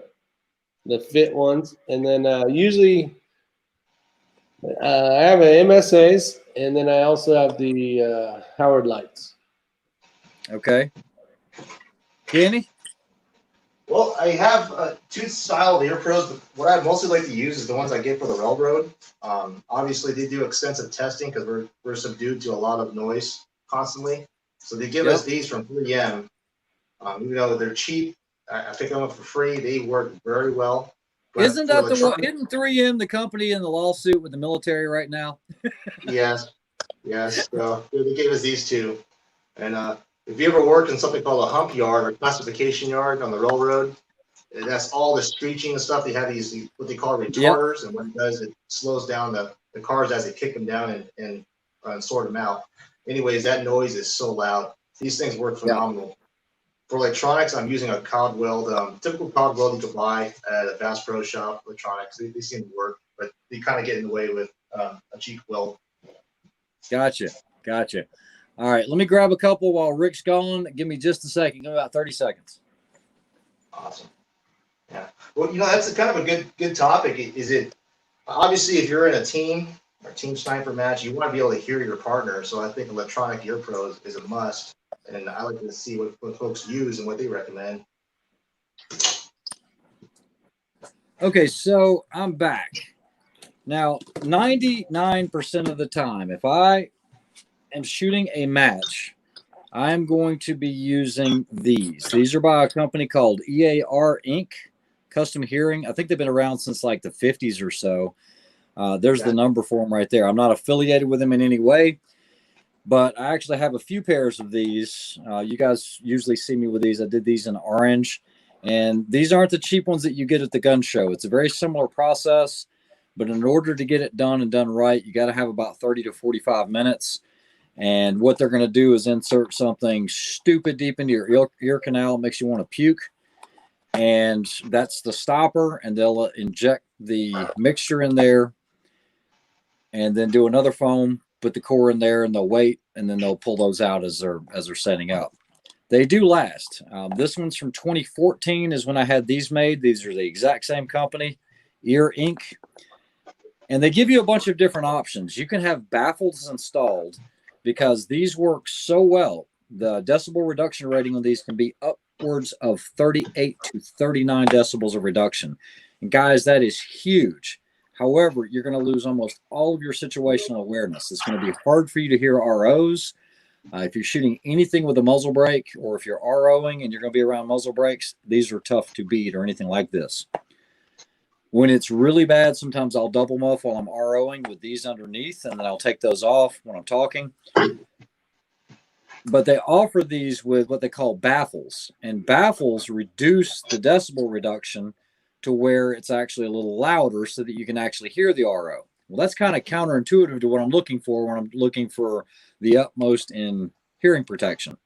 the fit ones, and then usually I have a MSAs, and then I also have the Howard lights. Okay. Kenny? Well, I have two style of Ear Pros, but what I mostly like to use is the ones I get for the railroad. Obviously, they do extensive testing because we're subdued to a lot of noise constantly. So they give us these from 3M. Even though they're cheap, I pick them up for free. They work very well. But isn't that the one? Isn't 3M the company in the lawsuit with the military right now? Yes. So they gave us these two. And if you ever worked in something called a hump yard or classification yard on the railroad, that's all the screeching and stuff. They have these what they call retarders, and what it does, it slows down the cars as they kick them down and sort them out. Anyways, that noise is so loud. These things work phenomenal. For electronics, I'm using a cod weld, typical cod weld you can buy at a Bass Pro Shop. Electronics, they seem to work, but they kind of get in the way with a cheap weld. Gotcha. All right, let me grab a couple while Rick's gone. Give me just a second. Give me about 30 seconds. Awesome. Yeah. Well, you know, that's kind of a good topic. Is it obviously if you're in a team or team sniper match, you want to be able to hear your partner. So I think electronic Ear Pro is a must. And I like to see what folks use and what they recommend. Okay, so I'm back. Now, 99% of the time, if I am shooting a match, I'm going to be using these. These are by a company called EAR Inc. Custom Hearing. I think they've been around since like the 50s or so. There's the number for them right there. I'm not affiliated with them in any way. But I actually have a few pairs of these. You guys usually see me with these. I did these in orange. And these aren't the cheap ones that you get at the gun show. It's a very similar process. But in order to get it done and done right, you got to have about 30 to 45 minutes. And what they're going to do is insert something stupid deep into your ear canal. It makes you want to puke. And that's the stopper. And they'll inject the mixture in there. And then do another foam. Put the core in there and they'll wait, and then they'll pull those out as they're setting up. They do last. This one's from 2014 is when I had these made. These are the exact same company, Ear Inc. And they give you a bunch of different options. You can have baffles installed because these work so well. The decibel reduction rating on these can be upwards of 38 to 39 decibels of reduction. And guys, that is huge. However, you're going to lose almost all of your situational awareness. It's going to be hard for you to hear ROs. If you're shooting anything with a muzzle brake, or if you're ROing and you're going to be around muzzle brakes, these are tough to beat or anything like this. When it's really bad, sometimes I'll double muff while I'm ROing with these underneath, and then I'll take those off when I'm talking. But they offer these with what they call baffles, and baffles reduce the decibel reduction to where it's actually a little louder so that you can actually hear the RO. Well, that's kind of counterintuitive to what I'm looking for when I'm looking for the utmost in hearing protection.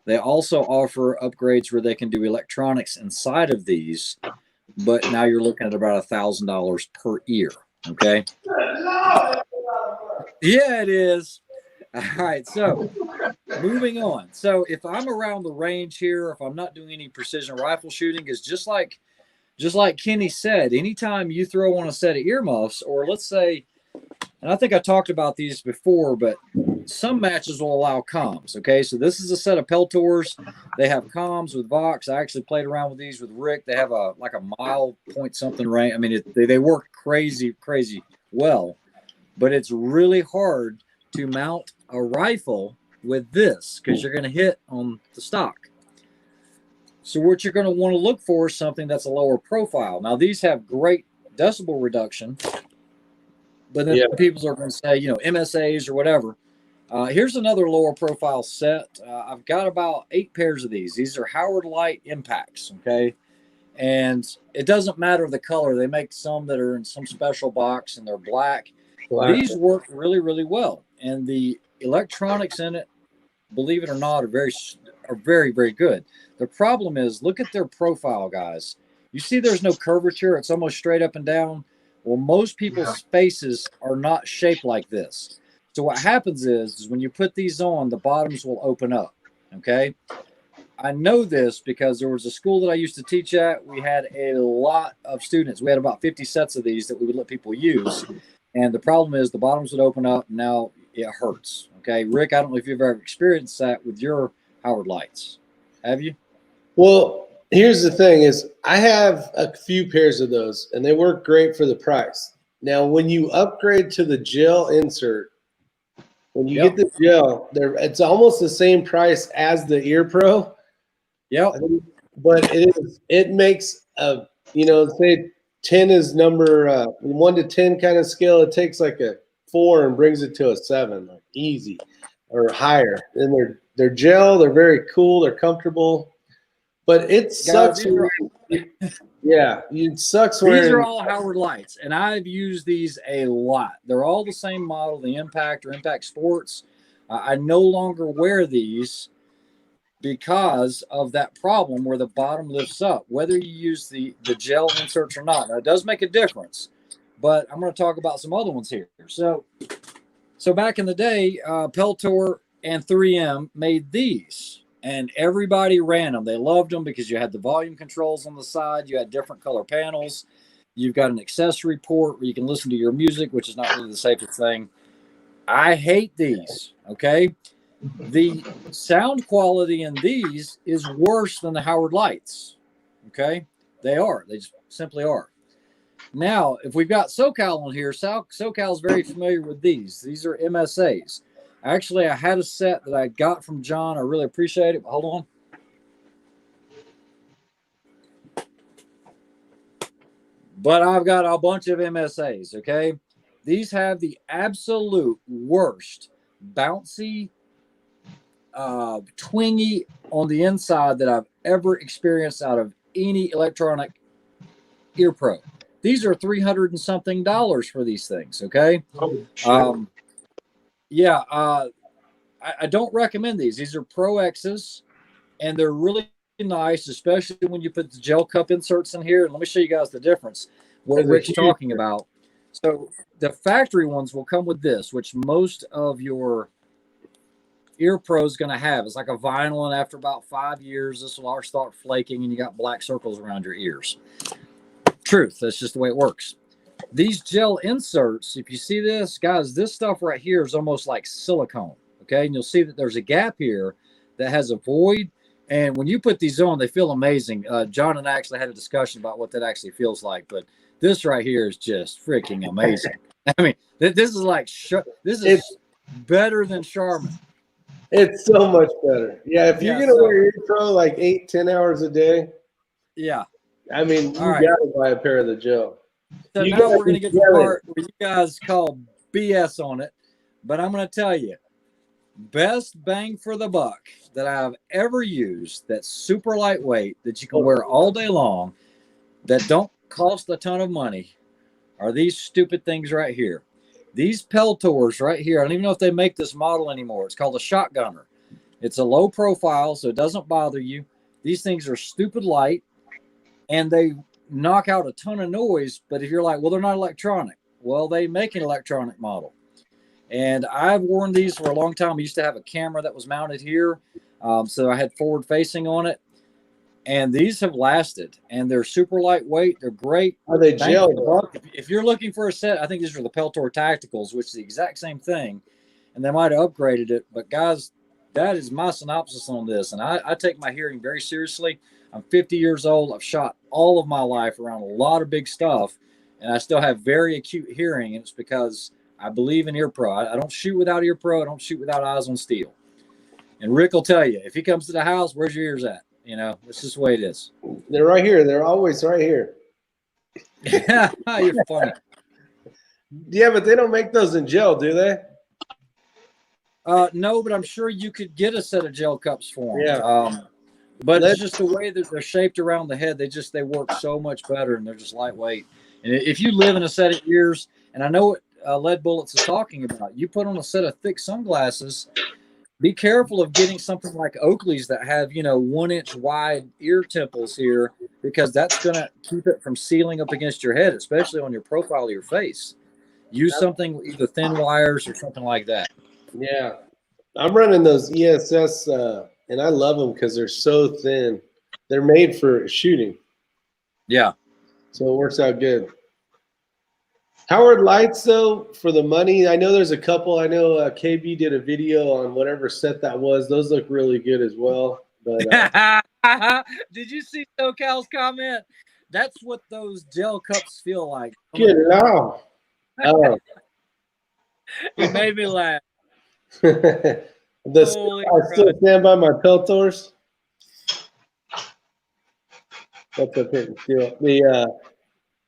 They also offer upgrades where they can do electronics inside of these, but now you're looking at about $1,000 per ear. Okay. Yeah, it is. All right. So moving on. So if I'm around the range here, if I'm not doing any precision rifle shooting, is just like Kenny said, anytime you throw on a set of earmuffs, or let's say, and I think I talked about these before, but some matches will allow comms. Okay, so this is a set of Peltors. They have comms with Vox. I actually played around with these with Rick. They have a mile point something range. I mean, they work crazy well, but it's really hard to mount a rifle with this because you're going to hit on the stock. So what you're going to want to look for is something that's a lower profile. Now, these have great decibel reduction, but then people are going to say, MSAs or whatever. Here's another lower profile set. I've got about 8 pairs of these. These are Howard Light Impacts, okay? And it doesn't matter the color. They make some that are in some special box, and they're black. These work really well. And the electronics in it, believe it or not, are very good. The problem is, look at their profile, guys. You see there's no curvature. It's almost straight up and down. Well, most people's faces are not shaped like this. So what happens is when you put these on, the bottoms will open up, okay? I know this because there was a school that I used to teach at. We had a lot of students. We had about 50 sets of these that we would let people use. And the problem is the bottoms would open up. And now it hurts, okay? Rick, I don't know if you've ever experienced that with your Howard Lights. Have you? Well, here's the thing is I have a few pairs of those, and they work great for the price. Now, when you upgrade to the gel insert, when you get the gel, it's almost the same price as the Ear Pro. Yeah. But it makes say 10 is number 1 to 10 kind of scale. It takes like a 4 and brings it to a 7, like easy or higher. And they're gel. They're very cool. They're comfortable. But it sucks. It sucks. These are all Howard Lights, and I've used these a lot. They're all the same model, the Impact or Impact Sports. I no longer wear these because of that problem where the bottom lifts up, whether you use the gel inserts or not. Now, it does make a difference, but I'm going to talk about some other ones here. So back in the day, Peltor and 3M made these. And everybody ran them. They loved them because you had the volume controls on the side. You had different color panels. You've got an accessory port where you can listen to your music, which is not really the safest thing. I hate these, okay? The sound quality in these is worse than the Howard Lights, okay? They are. They just simply are. Now, if we've got SoCal on here, SoCal is very familiar with these. These are MSAs. Actually, I had a set that I got from John. I really appreciate it. Hold on. But I've got a bunch of MSAs, okay? These have the absolute worst bouncy, twingy on the inside that I've ever experienced out of any electronic Ear Pro. These are $300 and something for these things, okay? I don't recommend these. These are Pro X's, and they're really nice, especially when you put the gel cup inserts in here. And let me show you guys the difference, what Rick's talking about. So the factory ones will come with this, which most of your Ear Pro is going to have. It's like a vinyl, and after about 5 years, this will all start flaking, and you got black circles around your ears. Truth, that's just the way it works. These gel inserts, if you see this, guys, this stuff right here is almost like silicone, okay? And you'll see that there's a gap here that has a void. And when you put these on, they feel amazing. John and I actually had a discussion about what that actually feels like. But this right here is just freaking amazing. I mean, this is like, this is better than Charmin. It's so much better. Yeah, if you're Yeah, gonna so- wear ear pro like 8-10 hours a day, Yeah. I mean, you All right. gotta buy a pair of the gel. So You now gotta we're going to be get to the jealous. part where you guys call BS on it. But I'm going to tell you, best bang for the buck that I've ever used that's super lightweight, that you can wear all day long, that don't cost a ton of money, are these stupid things right here. These Peltors right here, I don't even know if they make this model anymore. It's called a shotgunner. It's a low profile, so it doesn't bother you. These things are stupid light, and they knock out a ton of noise. But if you're like, well, they're not electronic. Well, they make an electronic model. And I've worn these for a long time. I used to have a camera that was mounted here. So I had forward facing on it. And these have lasted. And they're super lightweight. They're great. Are they Bang gel? for the buck. If you're looking for a set, I think these are the Peltor Tacticals, which is the exact same thing. And they might have upgraded it. But guys, that is my synopsis on this. And I take my hearing very seriously. I'm 50 years old. I've shot all of my life around a lot of big stuff. And I still have very acute hearing. And it's because I believe in ear pro. I don't shoot without ear pro. I don't shoot without eyes on steel. And Rick will tell you, if he comes to the house, where's your ears at? You know, it's just the way it is. They're right here. They're always right here. You're funny. Yeah, but they don't make those in gel, do they? No, but I'm sure you could get a set of gel cups for them. Yeah. But it's just the way that they're shaped around the head. They work so much better, and they're just lightweight. And if you live in a set of ears, and I know what Lead Bullets is talking about, you put on a set of thick sunglasses. Be careful of getting something like Oakley's that have, 1 inch wide ear temples here, because that's going to keep it from sealing up against your head, especially on your profile of your face. Use something with either thin wires or something like that. Yeah. I'm running those ESS, and I love them because they're so thin. They're made for shooting. Yeah. So it works out good. Howard lights, though, for the money, I know there's a couple. I know KB did a video on whatever set that was. Those look really good as well. But did you see SoCal's comment? That's what those gel cups feel like. get it off. Oh. It made me laugh. I still stand by my Peltors. That's a big deal.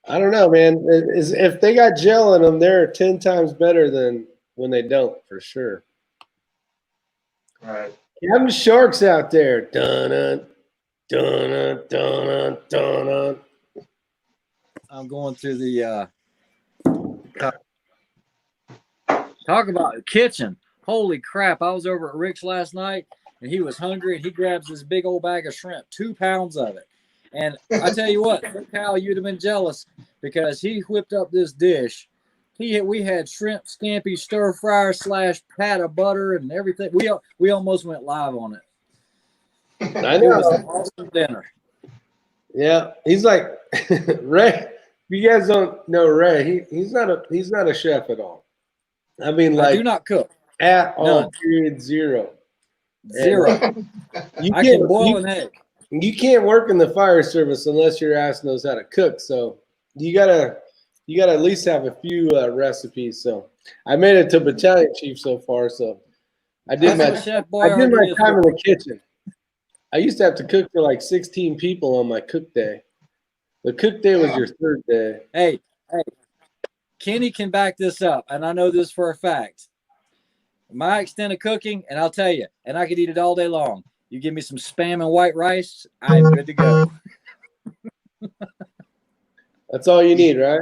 I don't know, man. If they got gel in them, they're 10 times better than when they don't, for sure. All right. Having sharks out there. Dun dun dun dun. I'm going through the talk about the kitchen. Holy crap. I was over at Rick's last night, and he was hungry, and he grabs this big old bag of shrimp, 2 pounds of it. And I tell you what, Cal, you'd have been jealous, because he whipped up this dish. We had shrimp scampi stir fryer / pat of butter and everything. We almost went live on it. I It was know. an awesome dinner. Yeah, he's like Ray. You guys don't know Ray. He's not a chef at all. I mean, I like, do not cook. at all. None. Period. Zero. Zero. I can boil an egg. You can't work in the fire service unless your ass knows how to cook. So you gotta at least have a few recipes. So I made it to battalion chief so far. So I did my time in the kitchen. I used to have to cook for like 16 people on my cook day. The cook day was your 3rd day. Hey, Kenny can back this up, and I know this for a fact. My extent of cooking, and I'll tell you, and I could eat it all day long. You give me some Spam and white rice, I'm good to go. That's all you need, right?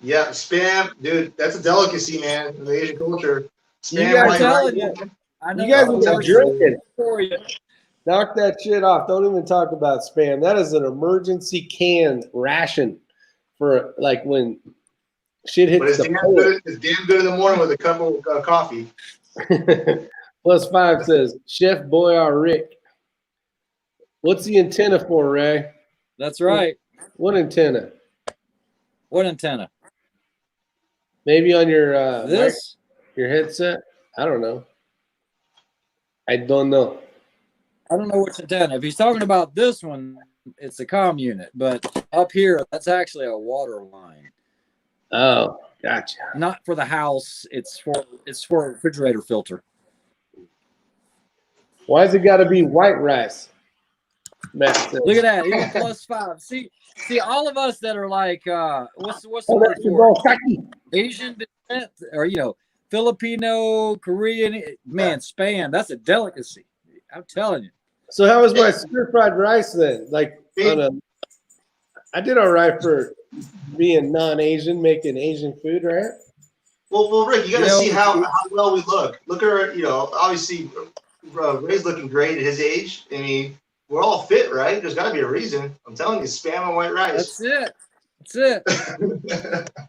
Yeah, Spam, dude, that's a delicacy, man, in the Asian culture. Spam, guys- I know You guys the are worst drinking. for you. Knock that shit off. Don't even talk about Spam. That is an emergency canned ration for like when shit hits But it's the damn good in the morning with a cup of coffee. +5 says Chef Boyar Rick. What's the antenna for, Ray? That's right. What antenna? What antenna? Maybe on your your headset? I don't know. I don't know. I don't know which antenna. If he's talking about this one, it's a comm unit. But up here, that's actually a water line. Oh, gotcha. Not for the house. It's for a refrigerator filter. Why has it got to be white rice? Matt says. Look at that, even +5. See, all of us that are like, what's the Oh, word that's your for it? ball, Saki. Asian descent, or Filipino, Korean, man, Spam. That's a delicacy. I'm telling you. So how was my stir-fried rice then? Like, I did all right for being non-Asian, making Asian food, right? Well, Rick, you got to see how well we look. Look at our, obviously, Ray's looking great at his age. I mean, we're all fit, right? There's got to be a reason. I'm telling you, Spam and white rice. That's it.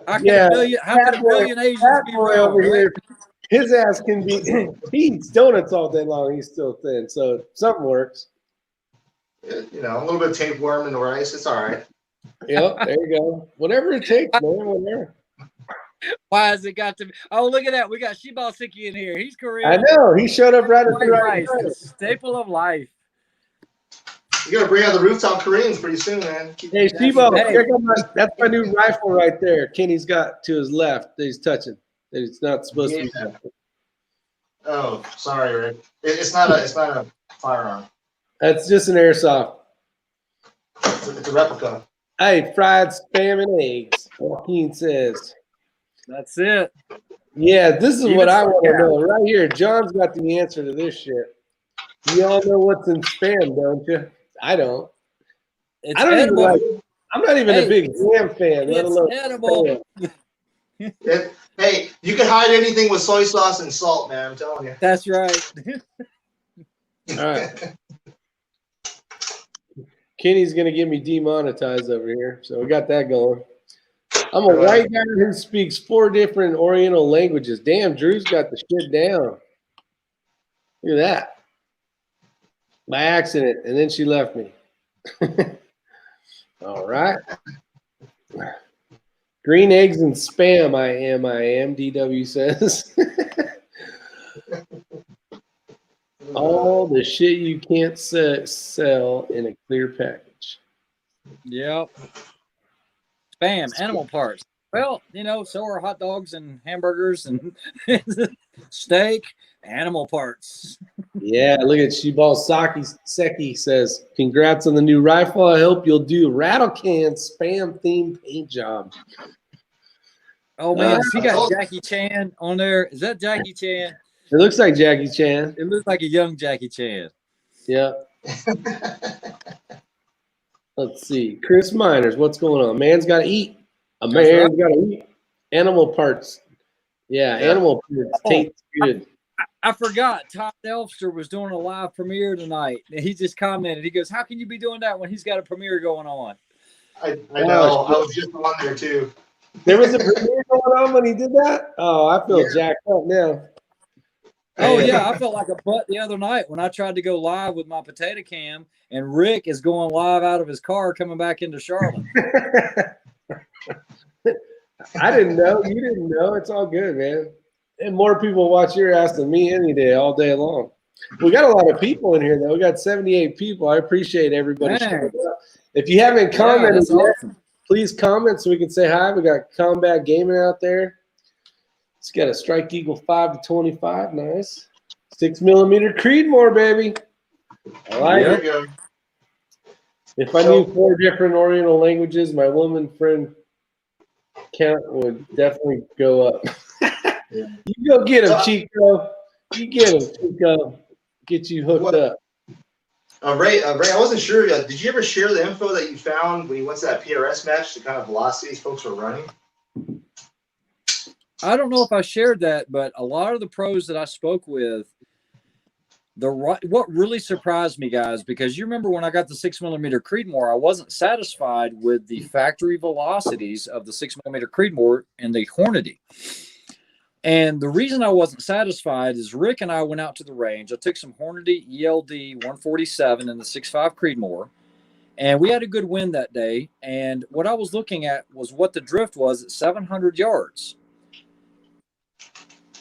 How could a billion Asians be wrong, over right? here, his ass can be, he eats donuts all day long. He's still thin, so something works. A little bit of tapeworm in the rice. It's all right. Yep, there you go. Whatever it takes, man. Whatever. Why has it got to be? Oh, look at that. We got Shibal-Siki in here. He's Korean. I know. He showed up right at the right rice, the staple of life. You got to bring out the rooftop Koreans pretty soon, man. Hey, Shibal, that's my new rifle right there. Kenny's got to his left that he's touching. That it's not supposed to be. Oh, sorry, Rick. It's not a firearm. That's just an airsoft. It's a replica. Hey, fried spam and eggs. Joaquin says. That's it. Yeah, this is what I want to know right here. John's got the answer to this shit. You all know what's in spam, don't you? I don't. It's I don't edible. even like. I'm not even a big ham fan. Let alone edible. Hey, you can hide anything with soy sauce and salt, man. I'm telling you. That's right. All right. Kenny's gonna get me demonetized over here, so we got that going. I'm a white guy who speaks 4 different Oriental languages. Damn, Drew's got the shit down. Look at that. By accident, and then she left me. All right. Green eggs and spam. I am. DW says. All the shit you can't sell in a clear package. Yep. Spam, animal parts. Well, so are hot dogs and hamburgers and steak, animal parts. Yeah, look at Shibal-Seki says, congrats on the new rifle. I hope you'll do rattle can spam themed paint job. Oh, man, he got Jackie Chan on there. Is that Jackie Chan? It looks like Jackie Chan. It looks like a young Jackie Chan. Yeah. Let's see. Chris Miners, what's going on? Man's got to eat. A man's got to eat. Animal parts. Yeah, animal parts taste good. I forgot. Todd Elfster was doing a live premiere tonight. And he just commented. He goes, how can you be doing that when he's got a premiere going on? I know. I was just on there, too. There was a premiere going on when he did that? Oh, I feel jacked up now. Oh, yeah. I felt like a butt the other night when I tried to go live with my potato cam, and Rick is going live out of his car coming back into Charlotte. I didn't know. You didn't know. It's all good, man. And more people watch your ass than me any day, all day long. We got a lot of people in here, though. We got 78 people. I appreciate everybody showing up. If you haven't commented yet, please comment so we can say hi. We got Combat Gaming out there. It's got a Strike Eagle 5-25. Nice. 6mm Creedmoor, baby. I like it. Go. If I knew 4 different Oriental languages, my woman friend count would definitely go up. You go get him, Chico. You get him, Chico. Get you hooked up. Ray, I wasn't sure. Did you ever share the info that you found when you went to that PRS match, the kind of velocities folks were running? I don't know if I shared that, but a lot of the pros that I spoke with, what really surprised me, guys, because you remember when I got the 6mm Creedmoor, I wasn't satisfied with the factory velocities of the 6mm Creedmoor and the Hornady. And the reason I wasn't satisfied is Rick and I went out to the range. I took some Hornady ELD 147 and the 6.5 Creedmoor, and we had a good wind that day. And what I was looking at was what the drift was at 700 yards.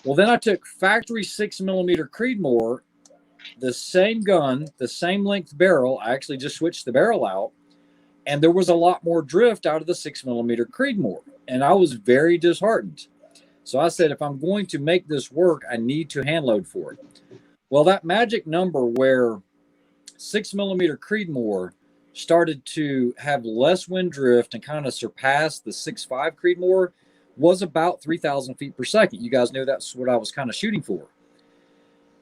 Well, then I took factory 6mm Creedmoor, the same gun, the same length barrel. I actually just switched the barrel out, and there was a lot more drift out of the 6mm Creedmoor, and I was very disheartened. So I said, if I'm going to make this work, I need to hand load for it. Well, that magic number where 6mm Creedmoor started to have less wind drift and kind of surpass the 6.5 Creedmoor was about 3,000 feet per second. You guys knew that's what I was kind of shooting for.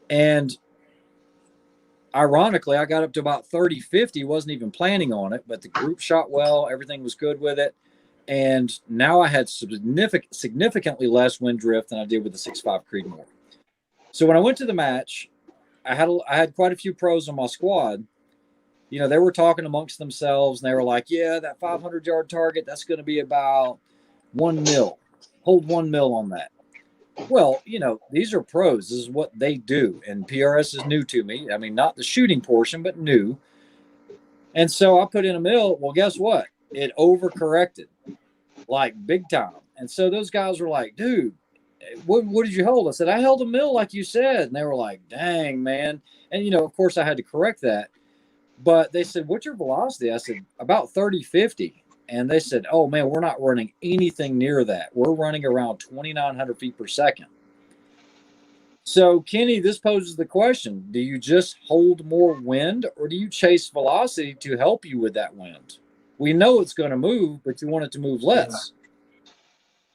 And ironically, I got up to about 30, 50, wasn't even planning on it, but the group shot well, everything was good with it. And now I had significantly less wind drift than I did with the 6.5 Creedmoor. So when I went to the match, I had quite a few pros on my squad. You know, they were talking amongst themselves, and they were like, yeah, that 500-yard target, that's going to be about 1 mil. Hold 1 mil on that. Well, you know, these are pros. This is what they do. And PRS is new to me. I mean, not the shooting portion, but new. And so I put in 1 mil. Well, guess what? It overcorrected, like big time. And so those guys were like, dude, what did you hold? I said, I held 1 mil like you said. And they were like, dang, man. And, you know, of course I had to correct that. But they said, what's your velocity? I said, about 30, 50. And they said, oh, man, we're not running anything near that. We're running around 2,900 feet per second. So, Kenny, this poses the question, do you just hold more wind or do you chase velocity to help you with that wind? We know it's going to move, but you want it to move less.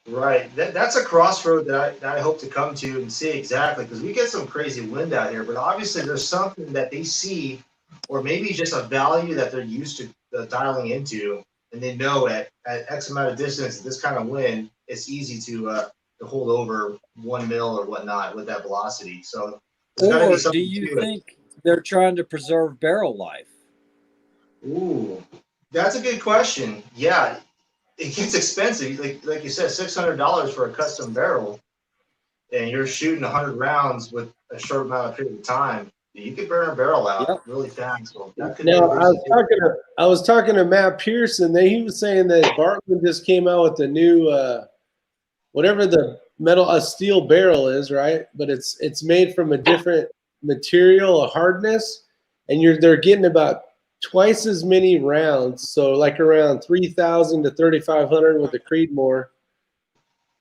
Right. That's a crossroad that I hope to come to and see exactly, because we get some crazy wind out here, but obviously there's something that they see, or maybe just a value that they're used to dialing into, and they know at X amount of distance, this kind of wind, it's easy to hold over 1 mil or whatnot with that velocity. So, or do you think they're trying to preserve barrel life? Ooh, that's a good question. Yeah, it gets expensive. Like you said, $600 for a custom barrel, and you're shooting 100 rounds with a short amount of period of time. You could burn a barrel out really fast. So now, I was talking to Matt Pearson. He was saying that Bartman just came out with a new, whatever the a steel barrel is, right? But it's made from a different material, a hardness, and they're getting about twice as many rounds. So like around 3,000 to 3,500 with the Creedmoor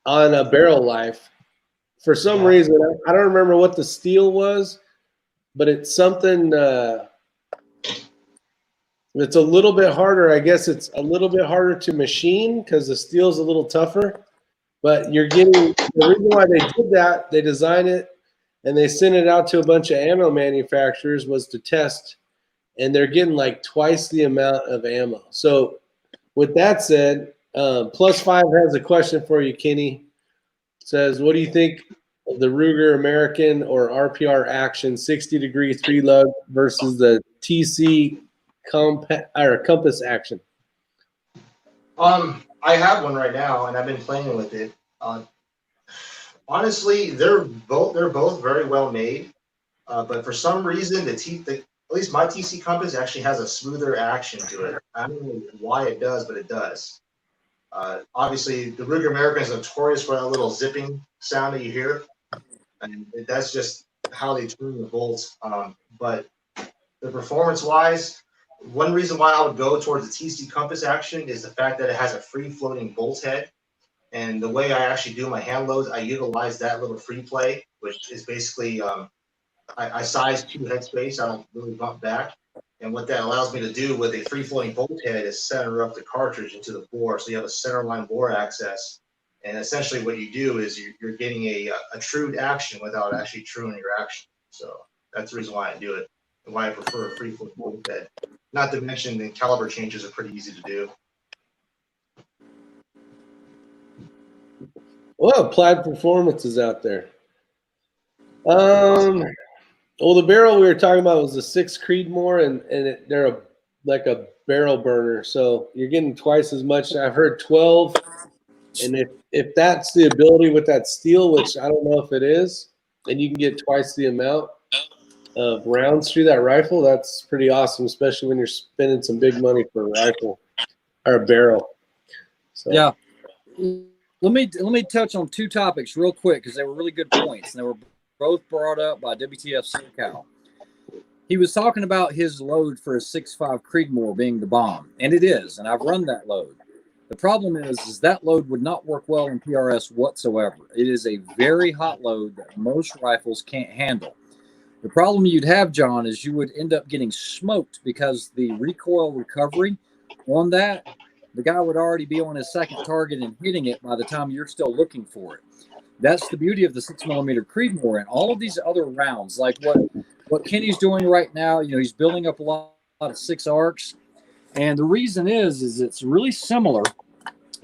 on a barrel life. For some reason, I don't remember what the steel was, but it's something it's a little bit harder. I guess it's a little bit harder to machine because the steel's a little tougher. But you're getting the reason why they did that, they designed it and they sent it out to a bunch of ammo manufacturers was to test, and they're getting like twice the amount of ammo. So with that said, +5 has a question for you, Kenny. It says, what do you think of the Ruger American or RPR Action 60-degree 3-lug versus the TC Compass Action? I have one right now, and I've been playing with it. Honestly, they're both very well made, but for some reason, at least my TC Compass actually has a smoother action to it. I don't know why it does, but it does. Obviously, the Ruger American is notorious for that little zipping sound that you hear, and that's just how they turn the bolts. But the performance-wise, one reason why I would go towards the TC Compass Action is the fact that it has a free-floating bolt head. And the way I actually do my hand loads, I utilize that little free play, which is basically I size 2 headspace. I don't really bump back. And what that allows me to do with a free-floating bolt head is center up the cartridge into the bore. So you have a centerline bore access. And essentially what you do is you're getting a trued action without actually truing your action. So that's the reason why I do it and why I prefer a free-floating bolt head. Not to mention the caliber changes are pretty easy to do. Well, applied performances out there. Well, the barrel we were talking about was the 6 Creedmoor, and they're like a barrel burner, so you're getting twice as much. I've heard 12, and if that's the ability with that steel, which I don't know if it is, then you can get twice the amount of rounds through that rifle. That's pretty awesome, especially when you're spending some big money for a rifle or a barrel. So. Yeah. Let me touch on 2 topics real quick because they were really good points, and they were both brought up by WTF SoCal. He was talking about his load for a 6.5 Creedmoor being the bomb, and it is, and I've run that load. The problem is that load would not work well in PRS whatsoever. It is a very hot load that most rifles can't handle. The problem you'd have, John, is you would end up getting smoked because the recoil recovery on that, the guy would already be on his second target and hitting it by the time you're still looking for it. That's the beauty of the 6mm Creedmoor and all of these other rounds, like what Kenny's doing right now. You know, he's building up a lot of 6 arcs, and the reason is it's really similar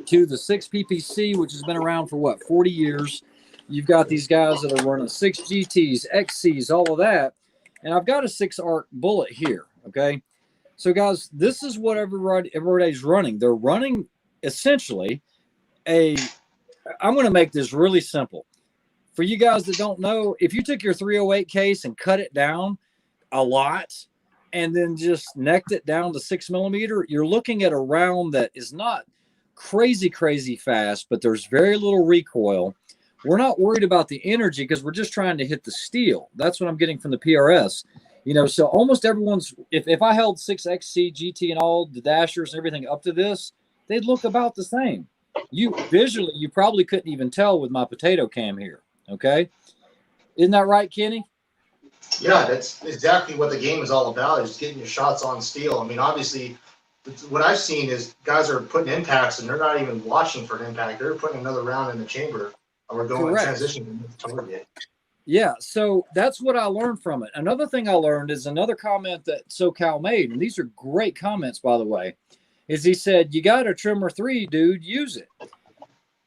to the 6 PPC, which has been around for what, 40 years. You've got these guys that are running 6 GTs, XCs, all of that. And I've got a 6 arc bullet here, okay? So, guys, this is what everybody's running. They're running essentially I'm going to make this really simple. For you guys that don't know, if you took your 308 case and cut it down a lot and then just necked it down to 6mm, you're looking at a round that is not crazy fast, but there's very little recoil. We're not worried about the energy because we're just trying to hit the steel. That's what I'm getting from the PRS. You know, so almost everyone's, if I held 6XC, GT, and all the dashers and everything up to this, they'd look about the same. You visually, you probably couldn't even tell with my potato cam here. Okay. Isn't that right, Kenny? Yeah, that's exactly what the game is all about, is getting your shots on steel. I mean, obviously, what I've seen is guys are putting impacts and they're not even watching for an impact. They're putting another round in the chamber. We're going transition to target. Yeah, so that's what I learned from it. Another thing I learned is another comment that SoCal made, and these are great comments, by the way, is he said, you got a trimmer 3, dude, use it.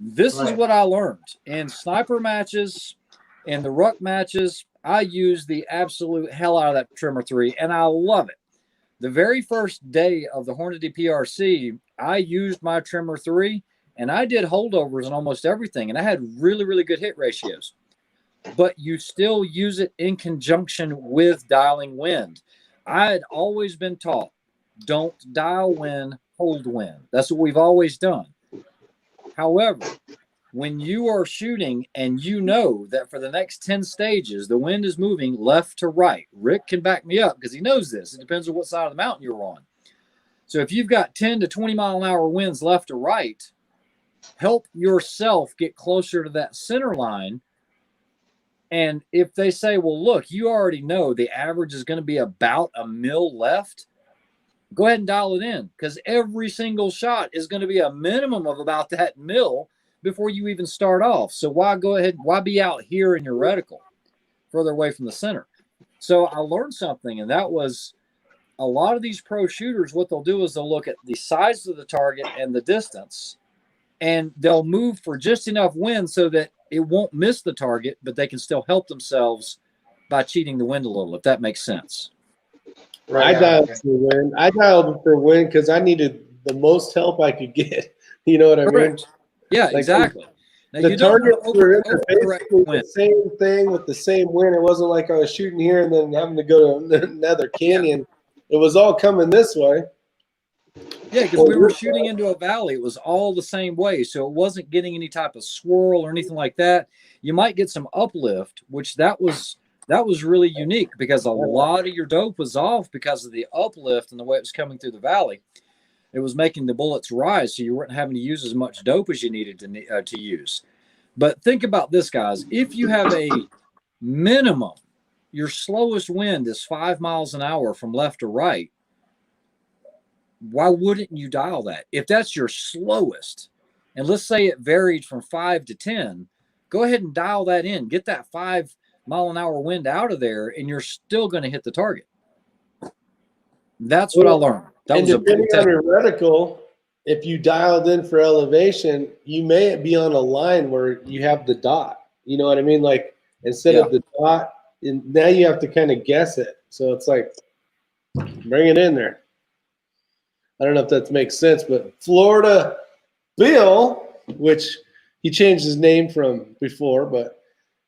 This is what I learned. In sniper matches and the ruck matches, I use the absolute hell out of that trimmer 3, and I love it. The very first day of the Hornady PRC, I used my trimmer 3, and I did holdovers on almost everything, and I had really good hit ratios. But you still use it in conjunction with dialing wind. I had always been taught, don't dial wind, hold wind. That's what we've always done. However, when you are shooting and you know that for the next 10 stages, the wind is moving left to right. Rick can back me up because he knows this. It depends on what side of the mountain you're on. So if you've got 10 to 20 mile an hour winds left to right, help yourself get closer to that center line. And if they say, well, look, you already know the average is going to be about a mil left, go ahead and dial it in, because every single shot is going to be a minimum of about that mil before you even start off. So why be out here in your reticle further away from the center? So I learned something, and that was a lot of these pro shooters, what they'll do is they'll look at the size of the target and the distance, and they'll move for just enough wind so that it won't miss the target, but they can still help themselves by cheating the wind a little, if that makes sense. Right. I dialed for wind because I needed the most help I could get. You know what I mean? Yeah, like, exactly. Now, the targets were basically the same thing with the same wind. It wasn't like I was shooting here and then having to go to another canyon. Yeah. It was all coming this way. Yeah, because we were shooting into a valley. It was all the same way, so it wasn't getting any type of swirl or anything like that. You might get some uplift, which that was really unique because a lot of your dope was off because of the uplift and the way it was coming through the valley. It was making the bullets rise, so you weren't having to use as much dope as you needed to use. But think about this, guys. If you have a minimum, your slowest wind is 5 miles an hour from left to right, why wouldn't you dial that? If that's your slowest, and let's say it varied from 5 to 10, go ahead and dial that in. Get that 5 mile an hour wind out of there, and you're still going to hit the target. That's what I learned. And depending on your reticle, if you dialed in for elevation, you may be on a line where you have the dot. You know what I mean? Like instead of the dot, now you have to kind of guess it. So it's like, bring it in there. I don't know if that makes sense, but Florida Bill, which he changed his name from before, but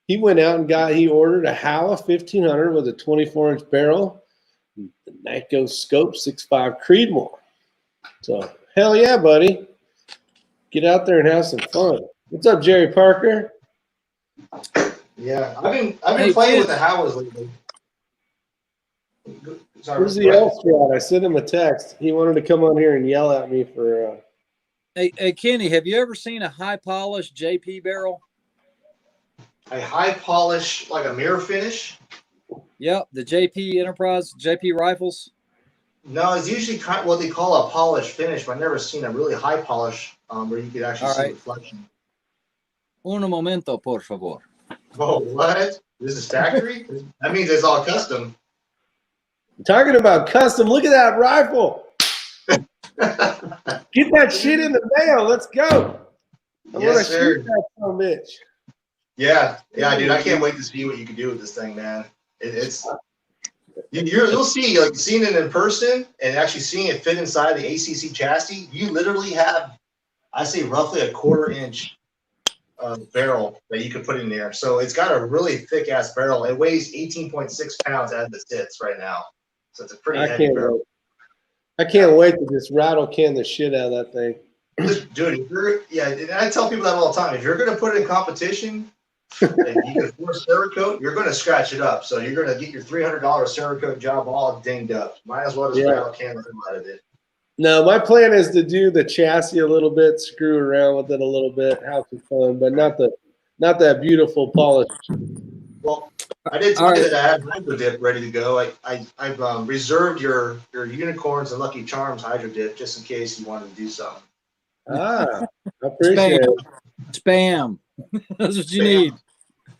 he went out and he ordered a Howa 1500 with a 24-inch barrel, the Nyko scope 6.5 Creedmoor. So hell yeah, buddy. Get out there and have some fun. What's up, Jerry Parker? Yeah, I've been playing with the Howas lately. Sorry, where's the else at? I sent him a text. He wanted to come on here and yell at me for. Hey, Kenny, have you ever seen a high polish JP barrel? A high polish, like a mirror finish? Yep, the JP Enterprise, JP rifles. No, it's usually kind of what they call a polished finish, but I've never seen a really high polish where you could actually see reflection. Un momento, por favor. Oh, what? This is factory? That means it's all custom. Talking about custom, look at that rifle. Get that shit in the mail. Let's go. I want to shoot that son of a bitch. Yeah, dude. I can't wait to see what you can do with this thing, man. You'll see, like seeing it in person and actually seeing it fit inside the ACC chassis. You literally have, I say, roughly a 1/4 inch barrel that you could put in there. So it's got a really thick ass barrel. It weighs 18.6 pounds as it sits right now. So it's a pretty heavy barrel. I can't wait to just rattle can the shit out of that thing. Dude, and I tell people that all the time. If you're going to put it in competition, and you can force Cerakote, you're going to scratch it up. So you're going to get your $300 Cerakote job all dinged up. Might as well just rattle can the hell out of it. No, my plan is to do the chassis a little bit, screw around with it a little bit, have some fun, but not that beautiful polish. Well, I did tell you that I had hydro dip ready to go. I've reserved your unicorns and lucky charms hydro dip just in case you wanted to do something. I appreciate it. Spam. That's what you need.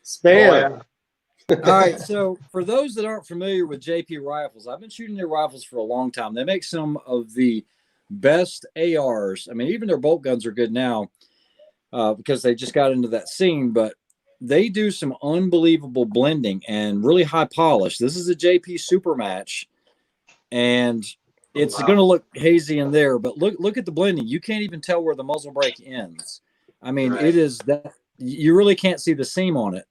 Spam. All right. So for those that aren't familiar with JP rifles, I've been shooting their rifles for a long time. They make some of the best ARs. I mean, even their bolt guns are good now because they just got into that scene, but they do some unbelievable blending and really high polish. This is a JP super match, and it's going to look hazy in there, but look at the blending. You can't even tell where the muzzle break ends. I mean, it is that you really can't see the seam on it.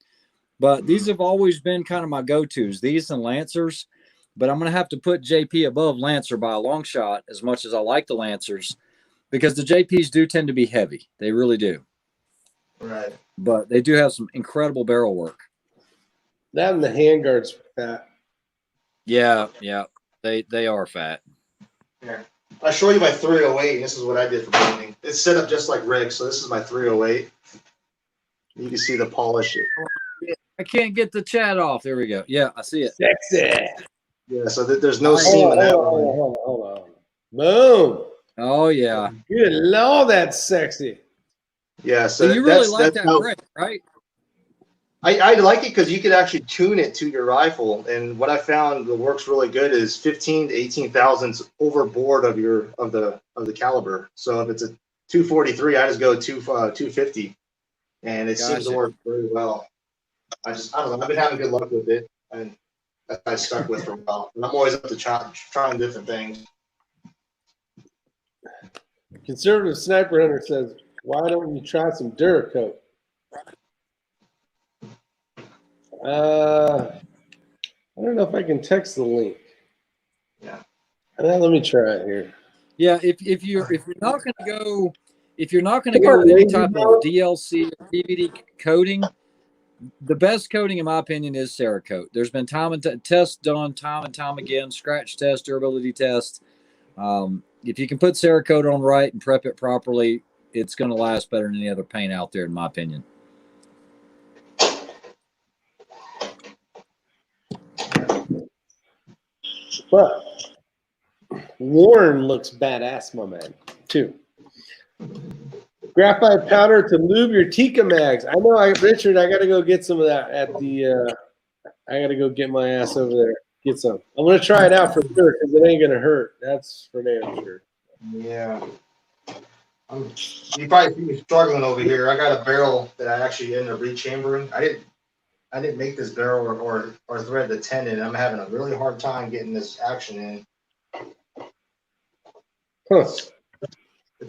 But these have always been kind of my go-tos, these and Lancers. But I'm going to have to put JP above Lancer by a long shot, as much as I like the Lancers, because the JPs do tend to be heavy. They really do. Right. But they do have some incredible barrel work. That and the handguards are fat. Yeah, they are fat. Yeah. I'll show you my 308, and this is what I did for blending. It's set up just like Rick, so this is my 308. You can see the polish. I can't get the chat off. There we go. Yeah, I see it. Sexy. Yeah, so there's no seam in that one. Hold on. Boom. Oh, yeah. Good Lord, that's sexy. Yeah, so you really like that break, right? I like it because you could actually tune it to your rifle, and what I found that works really good is 15 to 18 thousandths overboard of the caliber. So if it's a 243, I just go 250, and it seems to work very well. I don't know. I've been having good luck with it, and that's what I stuck with for a while. And I'm always up to trying different things. Conservative Sniper Hunter says, "Why don't you try some Duracoat?" I don't know if I can text the link. Yeah. Let me try it here. Yeah, if you're not going to go with any type of DLC or DVD coating, the best coating, in my opinion, is Cerakote. There's been tests done time and time again, scratch test, durability test. If you can put Cerakote on right and prep it properly, it's going to last better than any other paint out there, in my opinion. But Warren looks badass, my man, too. Graphite powder to lube your Tika mags. I know, Richard, I got to go get some of that at the I got to go get my ass over there. Get some. I'm going to try it out for sure because it ain't going to hurt. That's for damn sure. Yeah. You probably see me struggling over here. I got a barrel that I actually ended up rechambering. I didn't make this barrel or thread the tendon. I'm having a really hard time getting this action in. Huh.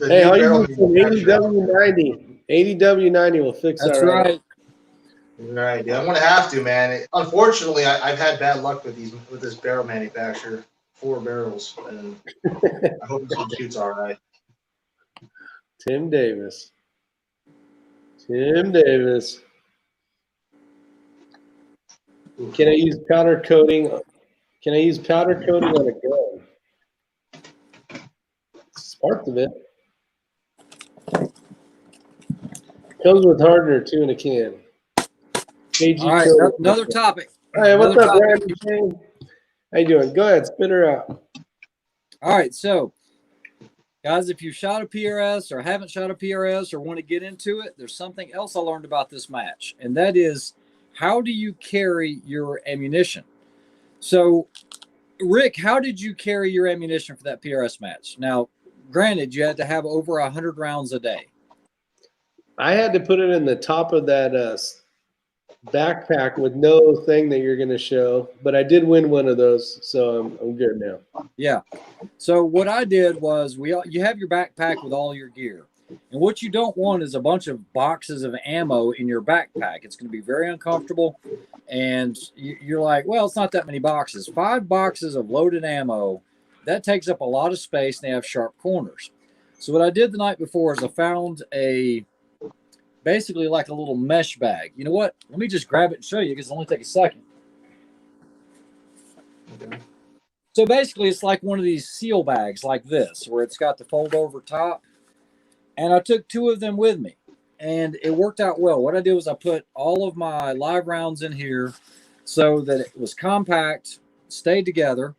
Hey, all you need some 80W90. 80W90 will fix that. That's right. Right. Yeah, I'm gonna have to, man. Unfortunately, I've had bad luck with this barrel manufacturer. 4 barrels, and I hope this one shoots all right. Tim Davis. Can I use powder coating? Can I use powder coating on a gun? Sparked a bit. Comes with hardener too in a can. All right, another topic. Hey, what's Another up, topic. Brandon? How you doing? Go ahead, spit her out. All right, so guys, if you shot a PRS or haven't shot a PRS or want to get into it, there's something else I learned about this match, and that is how do you carry your ammunition? So, Rick, how did you carry your ammunition for that PRS match? Now, granted, you had to have over 100 rounds a day. I had to put it in the top of that backpack with no thing that you're going to show, but I did win one of those, so I'm good now. Yeah. So what I did was you have your backpack with all your gear. And what you don't want is a bunch of boxes of ammo in your backpack. It's going to be very uncomfortable. And you're like, well, it's not that many boxes. 5 boxes of loaded ammo, that takes up a lot of space, and they have sharp corners. So what I did the night before is I found basically like a little mesh bag. You know what? Let me just grab it and show you because it'll only take a second. Okay. So basically, it's like one of these seal bags like this, where it's got the fold over top. And I took 2 of them with me, and it worked out well. What I did was I put all of my live rounds in here so that it was compact, stayed together.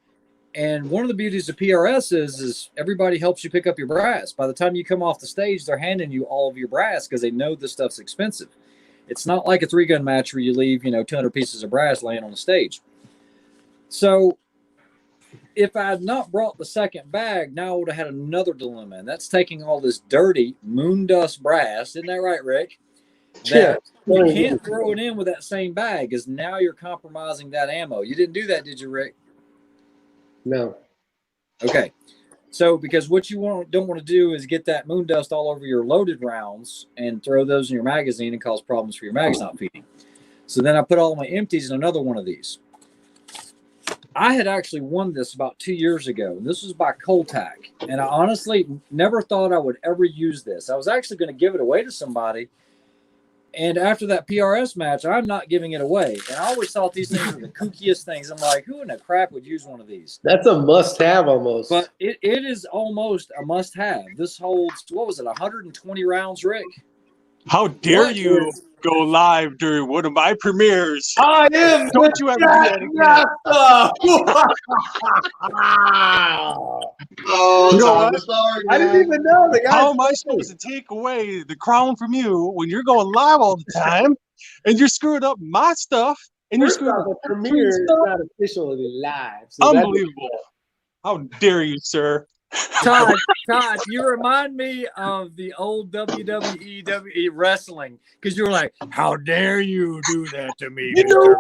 And one of the beauties of PRS is everybody helps you pick up your brass. By the time you come off the stage, they're handing you all of your brass because they know this stuff's expensive. It's not like a 3-gun match where you leave, 200 pieces of brass laying on the stage. So if I had not brought the second bag, now I would have had another dilemma, and that's taking all this dirty moon dust brass. Isn't that right, Rick? That you can't throw it in with that same bag, because now you're compromising that ammo. You didn't do that, did you, Rick? No. Okay. So, because what you don't want to do is get that moon dust all over your loaded rounds and throw those in your magazine and cause problems for your mags not feeding. So then I put all my empties in another one of these. I had actually won this about 2 years ago. This was by Coltac. And I honestly never thought I would ever use this. I was actually going to give it away to somebody. And after that PRS match, I'm not giving it away. And I always thought these things were the kookiest things. I'm like, who in the crap would use one of these? That's a must-have almost. But it is almost a must-have. This holds, 120 rounds, Rick? How dare you go live during one of my premieres? I am. Don't you ever do that again. Oh, You know Tom, what? sorry, I didn't even know the guy. How am I supposed to take away the crown from you when you're going live all the time and you're screwing up my stuff and you're screwing up the the premiere is stuff? not officially live. So Unbelievable. How dare you, sir? Todd, you remind me of the old WWE wrestling, because you were like, how dare you do that to me? You know,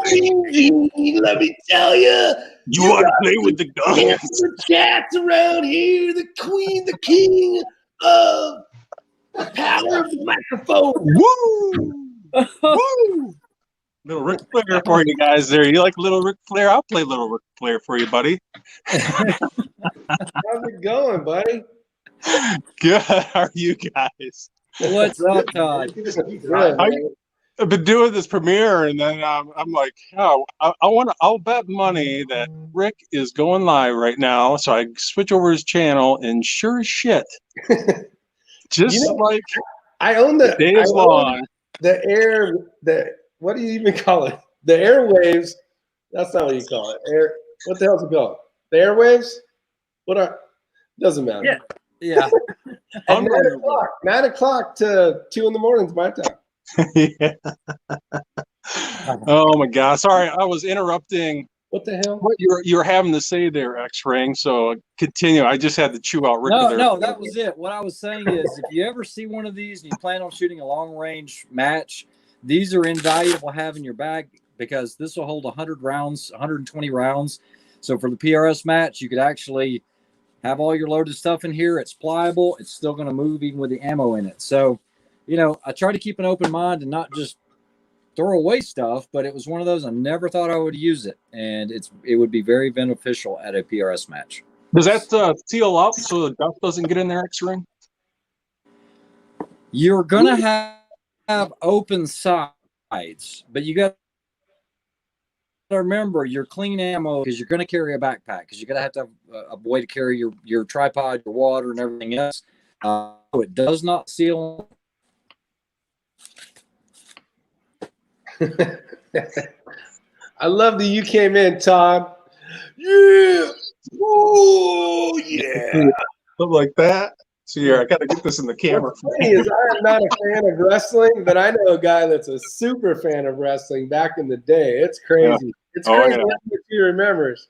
let me tell you. You want to play with the guns? The cats around here, the queen, the king of the power of the microphone. Woo! Woo! Little Ric Flair for you guys there. You like little Ric Flair? I'll play little Ric Flair for you, buddy. How's it going, buddy? Good. How are you guys? What's up, Todd? I've been doing this premiere, and then I'm like, oh, I'll bet money that Rick is going live right now. So I switch over his channel, and sure as shit, just like I own the day is long. What do you even call it? The airwaves. That's not what you call it. What the hell's it called? The airwaves? Doesn't matter. Yeah. At 9 o'clock to 2 in the morning is my time. Yeah. Oh my God! Sorry, I was interrupting. What the hell? What you were having to say there, X-Ring. So continue. I just had to chew out Rick. No, that was it. What I was saying is, if you ever see one of these and you plan on shooting a long-range match, these are invaluable to have in your bag, because this will hold 100 rounds, 120 rounds. So for the PRS match, you could actually have all your loaded stuff in here. It's pliable. It's still going to move even with the ammo in it. So, I try to keep an open mind and not just throw away stuff, but it was one of those I never thought I would use it. And it would be very beneficial at a PRS match. Does that seal up so the dust doesn't get in there, X-Ring? You're going to have open sides, but you got to remember your clean ammo, because you're going to carry a backpack, because you're going to have a way to carry your tripod, your water, and everything else. It does not seal. I love that you came in, Todd. Yeah. Oh, yeah. Something like that. So here, I got to get this in the camera. What's funny is I am not a fan of wrestling, but I know a guy that's a super fan of wrestling back in the day. It's crazy. It's Oh, crazy yeah. how much he remembers.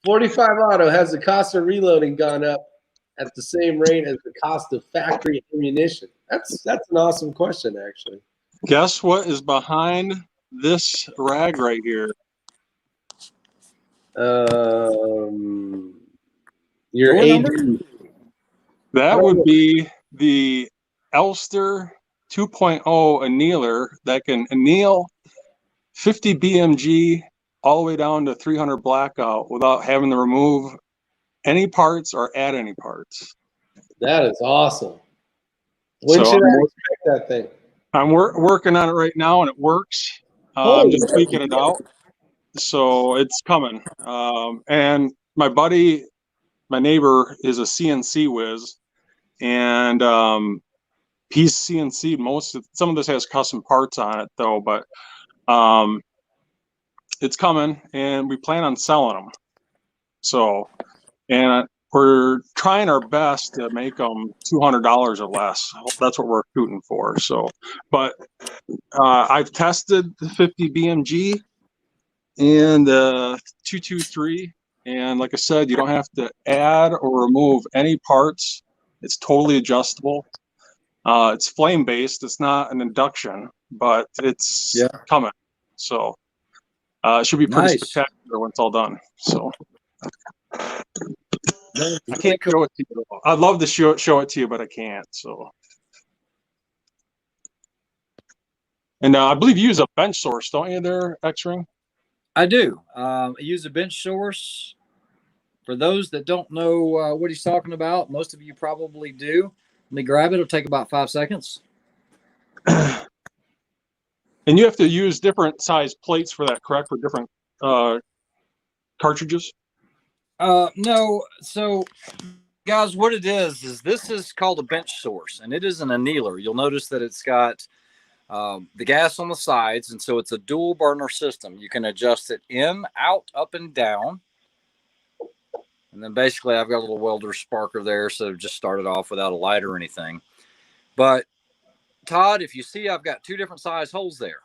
45 auto, has the cost of reloading gone up at the same rate as the cost of factory ammunition? That's an awesome question, actually. Guess what is behind this rag right here? Your Door AD. number? That would be the Elster 2.0 annealer that can anneal 50 BMG all the way down to 300 blackout without having to remove any parts or add any parts. That is awesome. When should I expect that thing? I'm working on it right now, and it works. I'm just tweaking it out. So it's coming. And my buddy, my neighbor, is a CNC whiz, and he's CNC some of this has custom parts on it though, but it's coming, and we plan on selling them. So, and we're trying our best to make them $200 or less. That's what we're shooting for. So, but I've tested the 50 BMG and 223, and like I said, you don't have to add or remove any parts. It's totally adjustable. It's flame based. It's not an induction, but it's coming. So it should be pretty spectacular when it's all done. So I can't show it to you. I'd love to show it to you, but I can't. So, and I believe you use a bench source, don't you, there, X-Ring? I do. I use a bench source. For those that don't know what he's talking about, most of you probably do. Let me grab it. It'll take about 5 seconds. And you have to use different size plates for that, correct? For different cartridges? No. So, guys, what it is this is called a bench source, and it is an annealer. You'll notice that it's got the gas on the sides, and so it's a dual burner system. You can adjust it in, out, up, and down. And then basically I've got a little welder sparker there, so just started off without a light or anything. But Todd, if you see, I've got 2 different size holes there.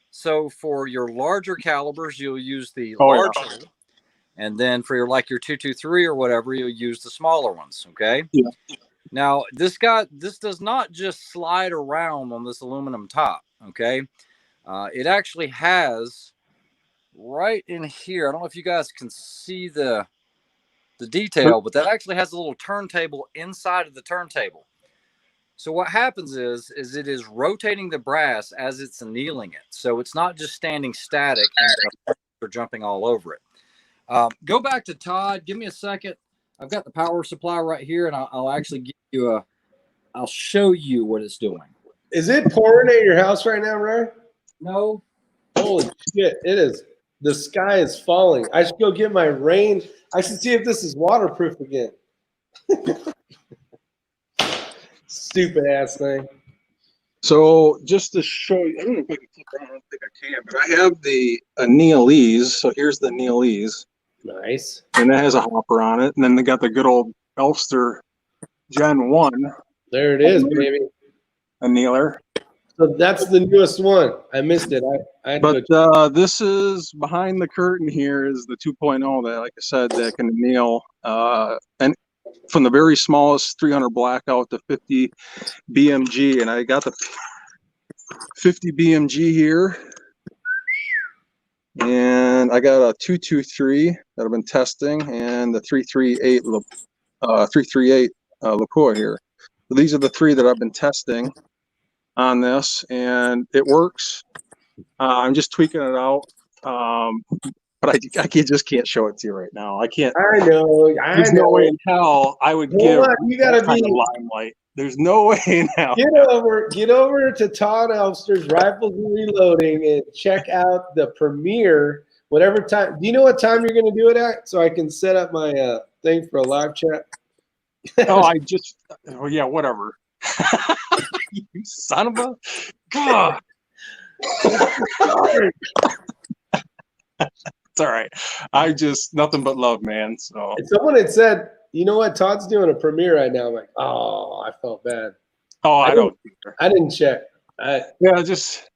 So for your larger calibers, you'll use the large hole. And then for your 223 or whatever, you'll use the smaller ones. Okay. Yeah. Now this does not just slide around on this aluminum top. Okay. It actually has right in here. I don't know if you guys can see the detail, but that actually has a little turntable inside of the turntable. So what happens is it is rotating the brass as it's annealing it. So it's not just standing static and or jumping all over it. Go back to Todd. Give me a second. I've got the power supply right here, and I'll actually give you I'll show you what it's doing. Is it pouring at your house right now, Ray? No. Holy shit, it is. The sky is falling. I should go get my rain. I should see if this is waterproof again. Stupid ass thing. So just to show you, I don't know if I can flip around. I don't think I can, but I have the annealese. So here's the annealese. Nice. And that has a hopper on it. And then they got the good old Elster Gen 1. There it is, baby. Annealer. So that's the newest one. I missed it. But this is behind the curtain here is the 2.0 that, like I said, that can anneal and from the very smallest 300 blackout to 50 BMG. And I got the 50 BMG here. And I got a 223 that I've been testing and the 338 Lapua here. So these are the 3 that I've been testing on this, and it works. I'm just tweaking it out, but I just can't show it to you right now. I can't. I know. There's no way in hell I would give you gotta that kind of limelight. There's no way in hell. Get over to Todd Elster's Rifles and Reloading and check out the premiere. Whatever time. Do you know what time you're going to do it at? So I can set up my thing for a live chat. Oh, yeah, whatever. You son of a God. It's all right. I just nothing but love, man. So And someone had said, you know what, Todd's doing a premiere right now. I'm like, oh, I felt bad. I don't care. I didn't check. Yeah, just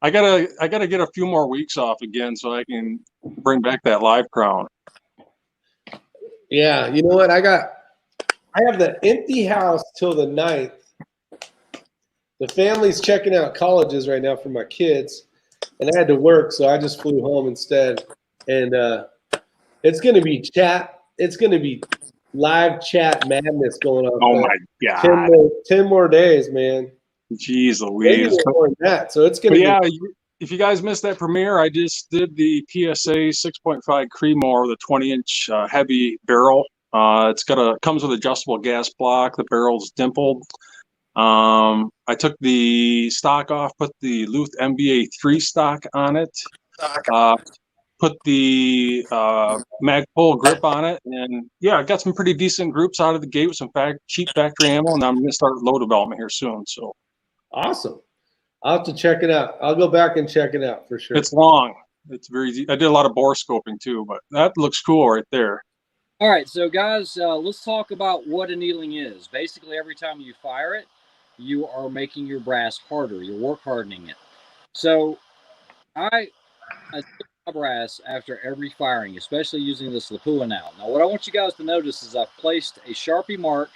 I gotta get a few more weeks off again so I can bring back that live crown. Yeah, you know what? I have the empty house till the 9th. The family's checking out colleges right now for my kids, and I had to work, so I just flew home instead. And it's going to be chat. It's going to be live chat madness going on. Oh my God! 10 more days, man. Jeez Maybe Louise! more than that. So it's going to be. Yeah, if you guys missed that premiere, I just did the PSA 6.5 Creedmoor with a 20-inch heavy barrel. Comes with adjustable gas block. The barrel's dimpled. I took the stock off, put the Luth MBA 3 stock on it, put the Magpul grip on it, and yeah, I got some pretty decent groups out of the gate with some cheap factory ammo, and I'm going to start low development here soon. So Awesome. I'll have to check it out. I'll go back and check it out for sure. it's long. It's very easy. I did a lot of bore scoping too, but that looks cool right there. All right, so guys, let's talk about what annealing is. Basically, every time you fire it, you are making your brass harder. You're work hardening it. So I stick my brass after every firing, especially using this Lapua now. Now, what I want you guys to notice is I've placed a Sharpie mark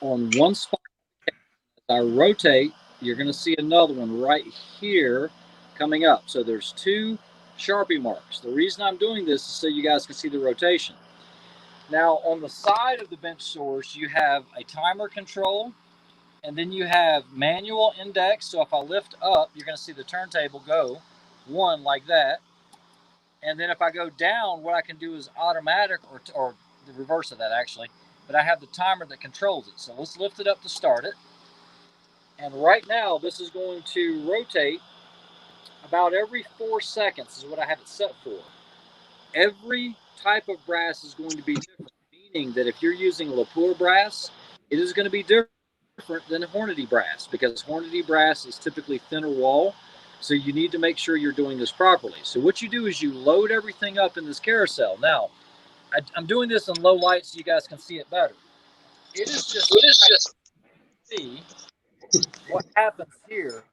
on one spot. As I rotate, you're going to see another one right here coming up. So there's 2 Sharpie marks. The reason I'm doing this is so you guys can see the rotation. Now, on the side of the bench source, you have a timer control, and then you have manual index. So if I lift up, you're going to see the turntable go 1 like that. And then if I go down, what I can do is automatic or the reverse of that actually. But I have the timer that controls it. So let's lift it up to start it. And right now, this is going to rotate about every 4 seconds is what I have it set for. Every type of brass is going to be different, meaning that if you're using Lapua brass, it is going to be different than Hornady brass because Hornady brass is typically thinner wall. So you need to make sure you're doing this properly. So what you do is you load everything up in this carousel. Now, I'm doing this in low light so you guys can see it better. It is just see what happens here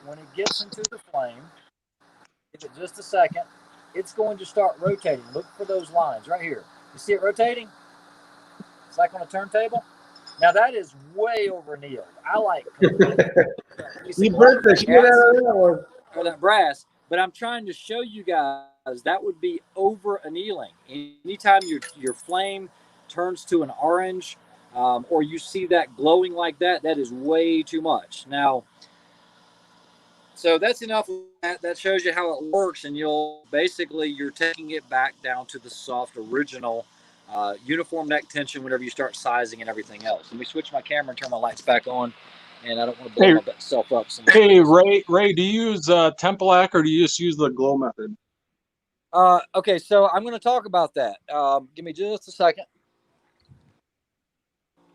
when it gets into the flame. Give it just a second. It's going to start rotating. Look for those lines right here. You see it rotating? It's like on a turntable. Now that is way over annealed. I like you burnt the shit out of that one. Or that brass, but I'm trying to show you guys that would be over annealing. Anytime your flame turns to an orange or you see that glowing like that, that is way too much. Now, so that's enough of that. That shows you how it works, and you're taking it back down to the soft original uniform neck tension whenever you start sizing and everything else. Let me switch my camera and turn my lights back on, and I don't want to blow myself up. Hey, Ray, do you use Templac or do you just use the glow method? Okay, so I'm going to talk about that. Give me just a second.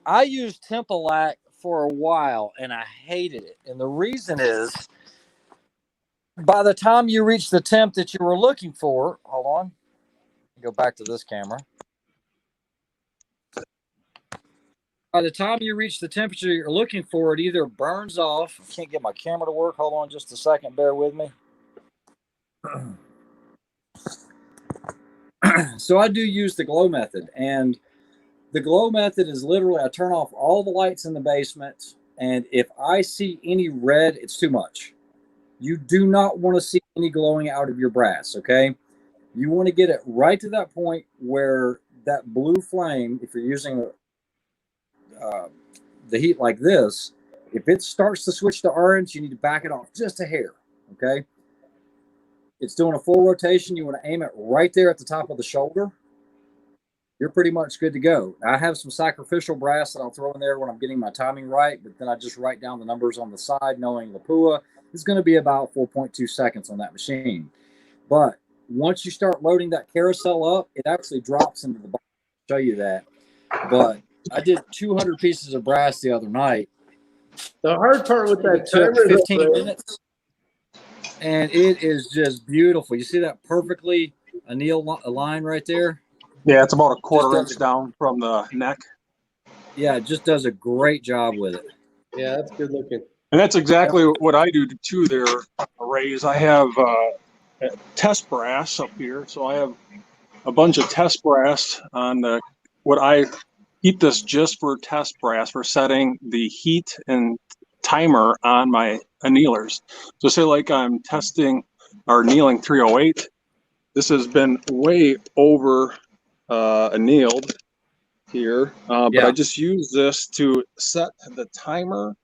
I used Templac for a while, and I hated it. And the reason is, by the time you reach the temp that you were looking for, hold on, go back to this camera. By the time you reach the temperature you're looking for, it either burns off. I can't get my camera to work. Hold on just a second. Bear with me. So I do use the glow method. And the glow method is literally, I turn off all the lights in the basement. And if I see any red, it's too much. You do not want to see any glowing out of your brass, okay? You want to get it right to that point where that blue flame, if you're using the heat like this, if it starts to switch to orange, you need to back it off just a hair, okay? It's doing a full rotation. You want to aim it right there at the top of the shoulder. You're pretty much good to go. I have some sacrificial brass that I'll throw in there when I'm getting my timing right, but then I just write down the numbers on the side, knowing Lapua is going to be about 4.2 seconds on that machine. But once you start loading that carousel up, it actually drops into the bottom. I'll show you that. But I did 200 pieces of brass the other night. The hard part with that took timer 15 minutes. and it is just beautiful. You see that perfectly anneal line right there? Yeah, it's about a quarter Just inch down from the neck. Yeah, it just does a great job with it. Yeah, that's good looking. And that's exactly what I do too there, Rays. I have test brass up here. So I have a bunch of test brass on what I keep this just for test brass for setting the heat and timer on my annealers. So say like I'm testing or annealing 308. This has been way over annealed here, but I just use this to set the timer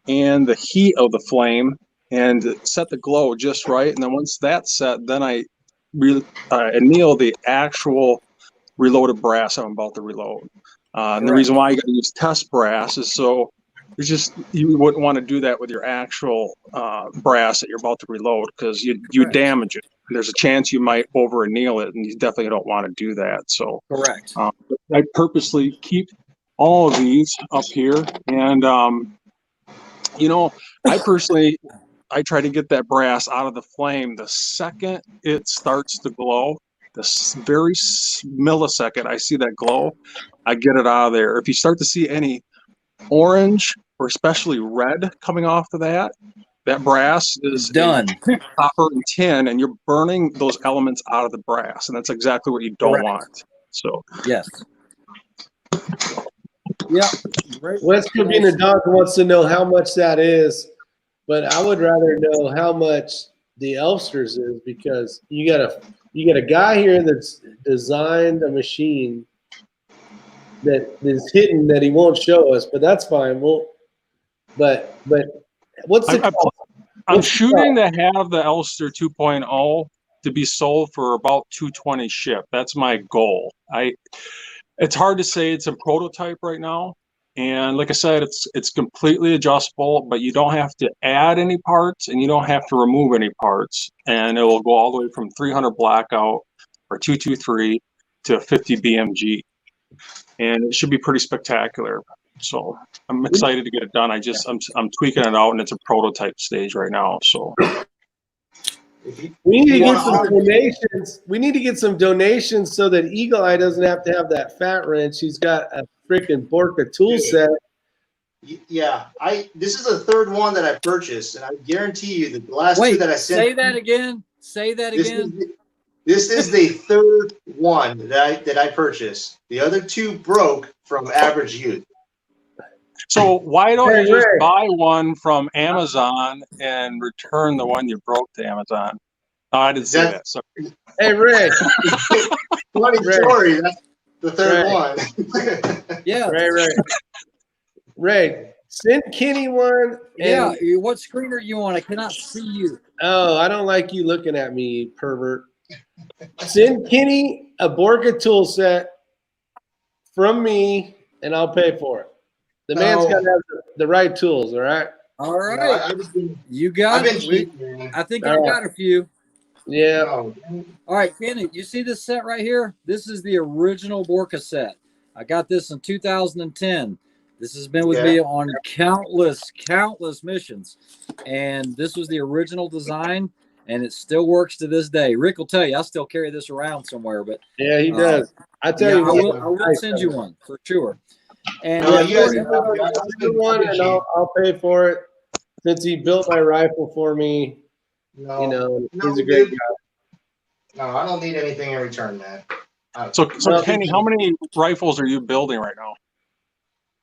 and the heat of the flame and set the glow just right. And then once that's set, then I anneal the actual reloaded brass I'm about to reload. And the reason why you got to use test brass is so it's just you wouldn't want to do that with your actual brass that you're about to reload because you damage it. There's a chance you might over anneal it, and you definitely don't want to do that. So I purposely keep all of these up here, and you know, I personally I try to get that brass out of the flame the second it starts to glow. The very millisecond I see that glow, I get it out of there. If you start to see any orange or especially red coming off of that brass is done. Copper and tin, and you're burning those elements out of the brass, and that's exactly what you don't want. So yes. Yeah. West being a dog wants to know how much that is, but I would rather know how much the Elsters is because you got a guy here that's designed a machine that is hidden that he won't show us, but that's fine. But what's the cost? I'm shooting to have the Elster 2.0 to be sold for about $220 ship. That's my goal. It's hard to say. It's a prototype right now, and like I said, it's completely adjustable, but you don't have to add any parts and you don't have to remove any parts, and it will go all the way from 300 blackout or 223 to 50 BMG, and it should be pretty spectacular. So I'm excited to get it done. I'm tweaking it out, and it's a prototype stage right now. So we need to get some donations. We need to get some donations so that Eagle Eye doesn't have to have that fat wrench. He's got a freaking Borka tool set. Yeah, this is the third one that I purchased, and I guarantee you that the last two that I sent. Say that again. Say that again. This is the third one that I purchased. The other two broke from average use. So why don't you just buy one from Amazon and return the one you broke to Amazon? Oh, I didn't say that. Sorry. Hey, Ray. Funny story. That's the third one. Yeah. Ray, send Kenny one. Yeah. What screen are you on? I cannot see you. Oh, I don't like you looking at me, pervert. Send Kenny a Borka tool set from me, and I'll pay for it. The man's got to have the right tools, all right? All right. You got it. I think I've got a few. Yeah. All right, Kenny, you see this set right here? This is the original Borka set. I got this in 2010. This has been with me on countless missions. And this was the original design, and it still works to this day. Rick will tell you, I still carry this around somewhere. But yeah, he does. I tell you, I will send you one for sure. And you guys one, and I'll pay for it. Since he built my rifle for me, he's a great guy. No, I don't need anything in return, man. So Kenny, how many rifles are you building right now?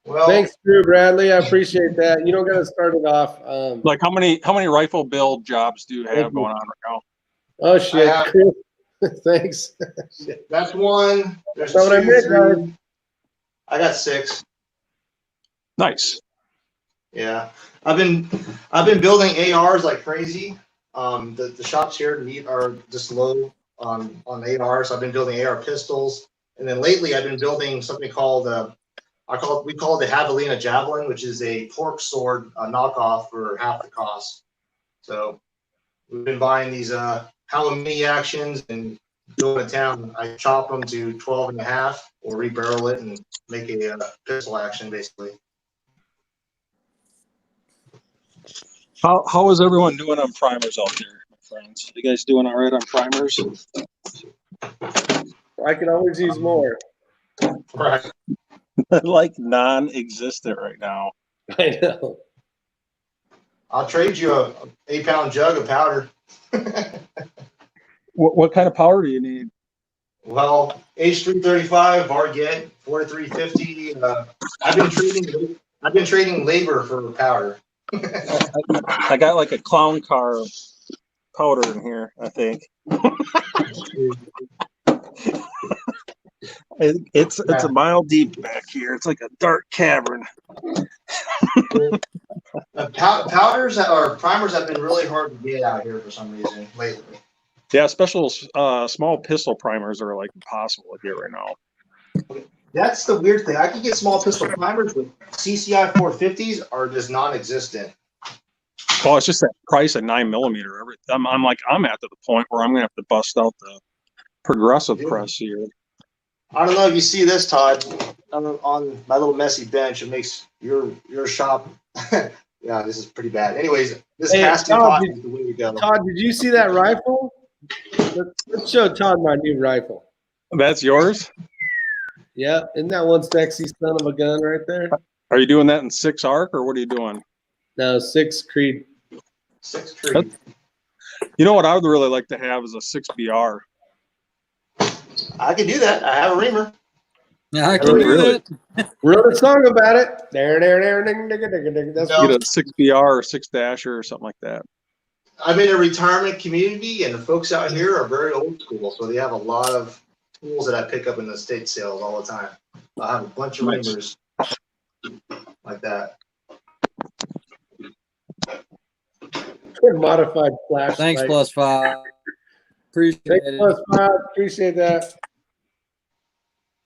Well, thanks, Drew Bradley. I appreciate that. You don't got to start it off. Like how many rifle build jobs do you have going on right now? Oh shit! Thanks. That's one. There's what I meant, guys. I got 6. Nice. Yeah, I've been building ARs like crazy. The shops here are just low on ARs. I've been building AR pistols, and then lately I've been building something called we call it the Javelina Javelin, which is a pork sword knockoff for half the cost. So we've been buying these Halloumi actions and going to town. I chop them to 12.5 or rebarrel it and make a pistol action basically. How is everyone doing on primers out there? friends? You guys doing all right on primers? I can always use more. Right. Like non-existent right now. I know. I'll trade you a 8-pound jug of powder. What kind of power do you need? Well, H335, Varget, 4350. I've been trading labor for powder. I got like a clown car of powder in here, I think. It's a mile deep back here. It's like a dark cavern. Powders or primers have been really hard to get out here for some reason lately. Yeah, special small pistol primers are like impossible to get right now. That's the weird thing. I can get small pistol primers, but CCI 450s are just non-existent. Well, it's just that price of 9mm. I'm at the point where I'm gonna have to bust out the progressive press here. I don't know if you see this, Todd, on my little messy bench. It makes your shop. Yeah, this is pretty bad. Anyways, this casting pot is the way to go. Todd, did you see that rifle? Let's show Todd my new rifle. That's yours? Yeah, isn't that one sexy son of a gun right there? Are you doing that in 6 arc or what are you doing? No, 6 Creed. 6 Creed. You know what I would really like to have is a 6BR. I can do that. I have a reamer. Yeah, I can do that. Wrote a song about it. There, ding, ding, ding, ding. That's Get a 6BR or 6 Dasher or something like that. I'm in a retirement community, and the folks out here are very old school, so they have a lot of tools that I pick up in the estate sales all the time. I have a bunch of reamers like that. modified flashlight. Thanks, +5. Appreciate Thanks, it. +5. Appreciate that.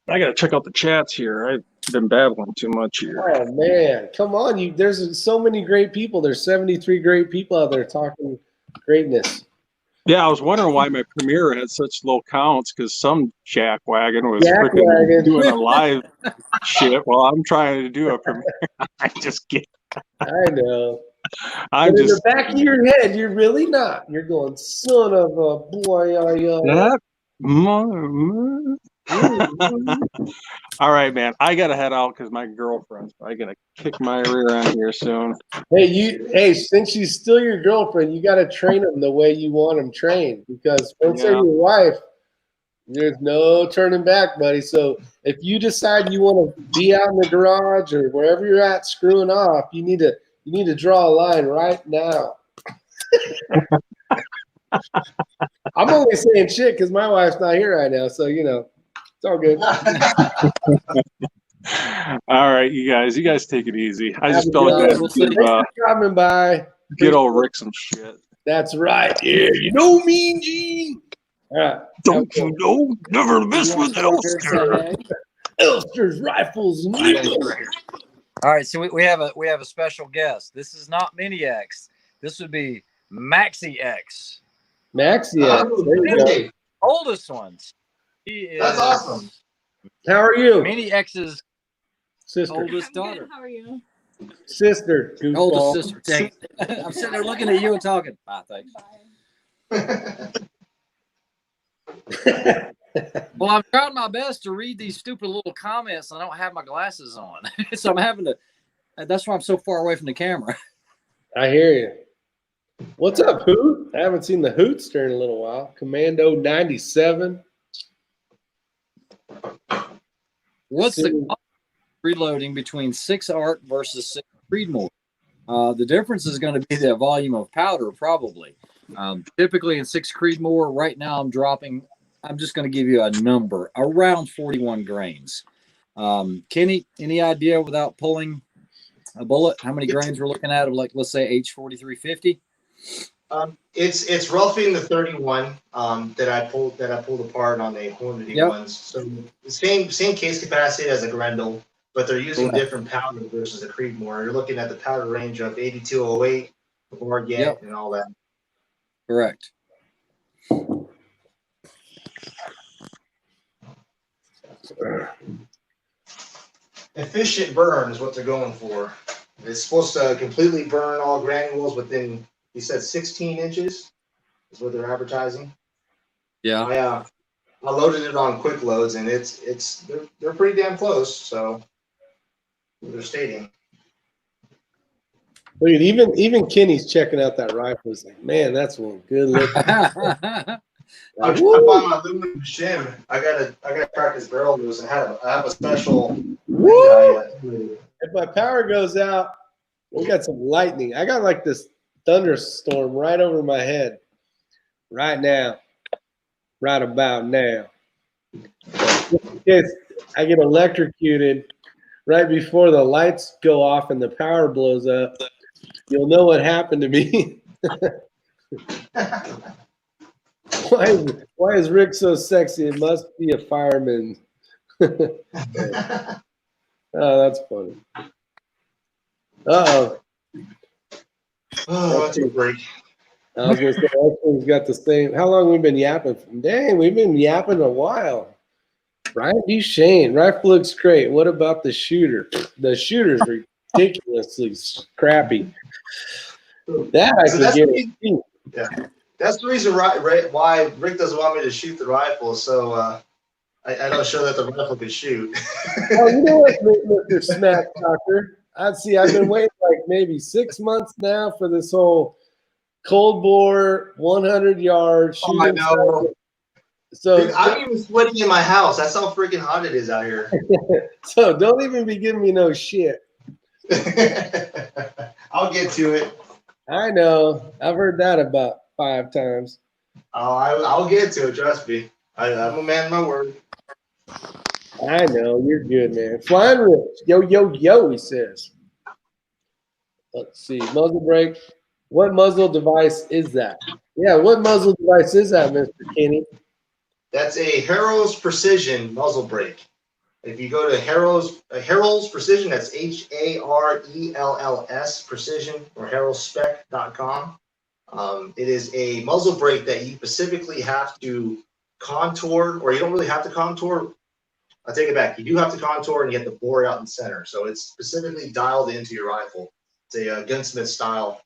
I gotta check out the chats here. I've been babbling too much here. Oh man, come on! There's so many great people. There's 73 great people out there talking greatness. Yeah, I was wondering why my premiere had such low counts because some jackwagon was freaking doing a live shit while I'm trying to do a premiere. I just get. I know. I'm but just in the back of your head, you're really not. You're going, son of a boy. That all right, man. I gotta head out because my girlfriend's probably gonna kick my rear end here soon. Hey, since she's still your girlfriend, you got to train them the way you want them trained. Because once they're your wife, there's no turning back, buddy. So if you decide you want to be out in the garage or wherever you're at screwing off, you need to draw a line right now. I'm only saying shit because my wife's not here right now, so it's all good. All right, you guys take it easy. I just felt like coming by. Get old Rick some shit. That's right. Yeah, you know me, Gene. All right. Don't you know? Never mess with Elster. Elster's rifles. All right, so we have a special guest. This is not Mini X. This would be Maxi X. Maxi X. There you go. Oldest ones. He is. That's awesome. How are you? Mini X's sister. Oldest I'm daughter. good. How are you? Sister. Oldest sister. I'm sitting there looking at you and talking. Bye, thanks. Bye. Well, I'm trying my best to read these stupid little comments. And I don't have my glasses on, so I'm having to. That's why I'm so far away from the camera. I hear you. What's up, Hoot? I haven't seen the Hootster in a little while. Commando 97. What's the reloading between 6 arc versus 6 Creedmoor? The difference is going to be the volume of powder, probably. Typically in 6 Creedmoor, right now I'm just going to give you a number, around 41 grains. Kenny, any idea without pulling a bullet, how many grains we're looking at of, like, let's say H4350? It's roughly in the 31 that I pulled apart on the Hornady ones. So the same case capacity as a Grendel, but they're using different powder versus a Creedmoor. You're looking at the powder range of 8208, Varget, and all that. Correct. Efficient burn is what they're going for. It's supposed to completely burn all granules within, he said, 16 inches. is what they're advertising. Yeah. I loaded it on quick loads, and they're pretty damn close. So they're stating. Look at even Kenny's checking out that rifle. He's like, man, that's one good looking. I Like, bought my aluminum shim. I gotta practice barrel moves, and I have a special thing woo! that If my power goes out, we got some lightning. I got like this thunderstorm right over my head right now, right about now. Just in case I get electrocuted right before the lights go off and the power blows up, you'll know what happened to me. Why is Rick so sexy? It must be a fireman. Oh, that's funny. Uh-oh. Oh, that's a break. I was going to say, Austin's got the same. How long we been yapping? Dang, we've been yapping a while. Ryan Duchesne, rifle looks great. What about the shooter? The shooter's ridiculously crappy. That I So can that's guarantee. Yeah, that's the reason why Rick doesn't want me to shoot the rifle. So I don't show that the rifle can shoot. Oh, you know what, Mr. Smack Talker? I've been waiting like maybe 6 months now for this whole cold bore 100 yard shooting. I know. So Dude, I'm even sweating in my house. That's how freaking hot it is out here. so don't even be giving me no shit. I'll get to it. I know. I've heard that about 5 times. Oh, I'll get to it. Trust me. I'm a man of my word. I know. You're good, man. Flying Rich. Yo, yo, yo, he says. Let's see. Muzzle break. What muzzle device is that? Yeah, what muzzle device is that, Mr. Kenny? That's a Harrow's Precision muzzle brake. If you go to Harrow's Precision, that's HARELLS Precision, or harrowspec.com. It is a muzzle brake that you specifically have to contour, or you don't really have to contour. I take it back. You do have to contour, and you have to bore out in center. So it's specifically dialed into your rifle. It's a gunsmith style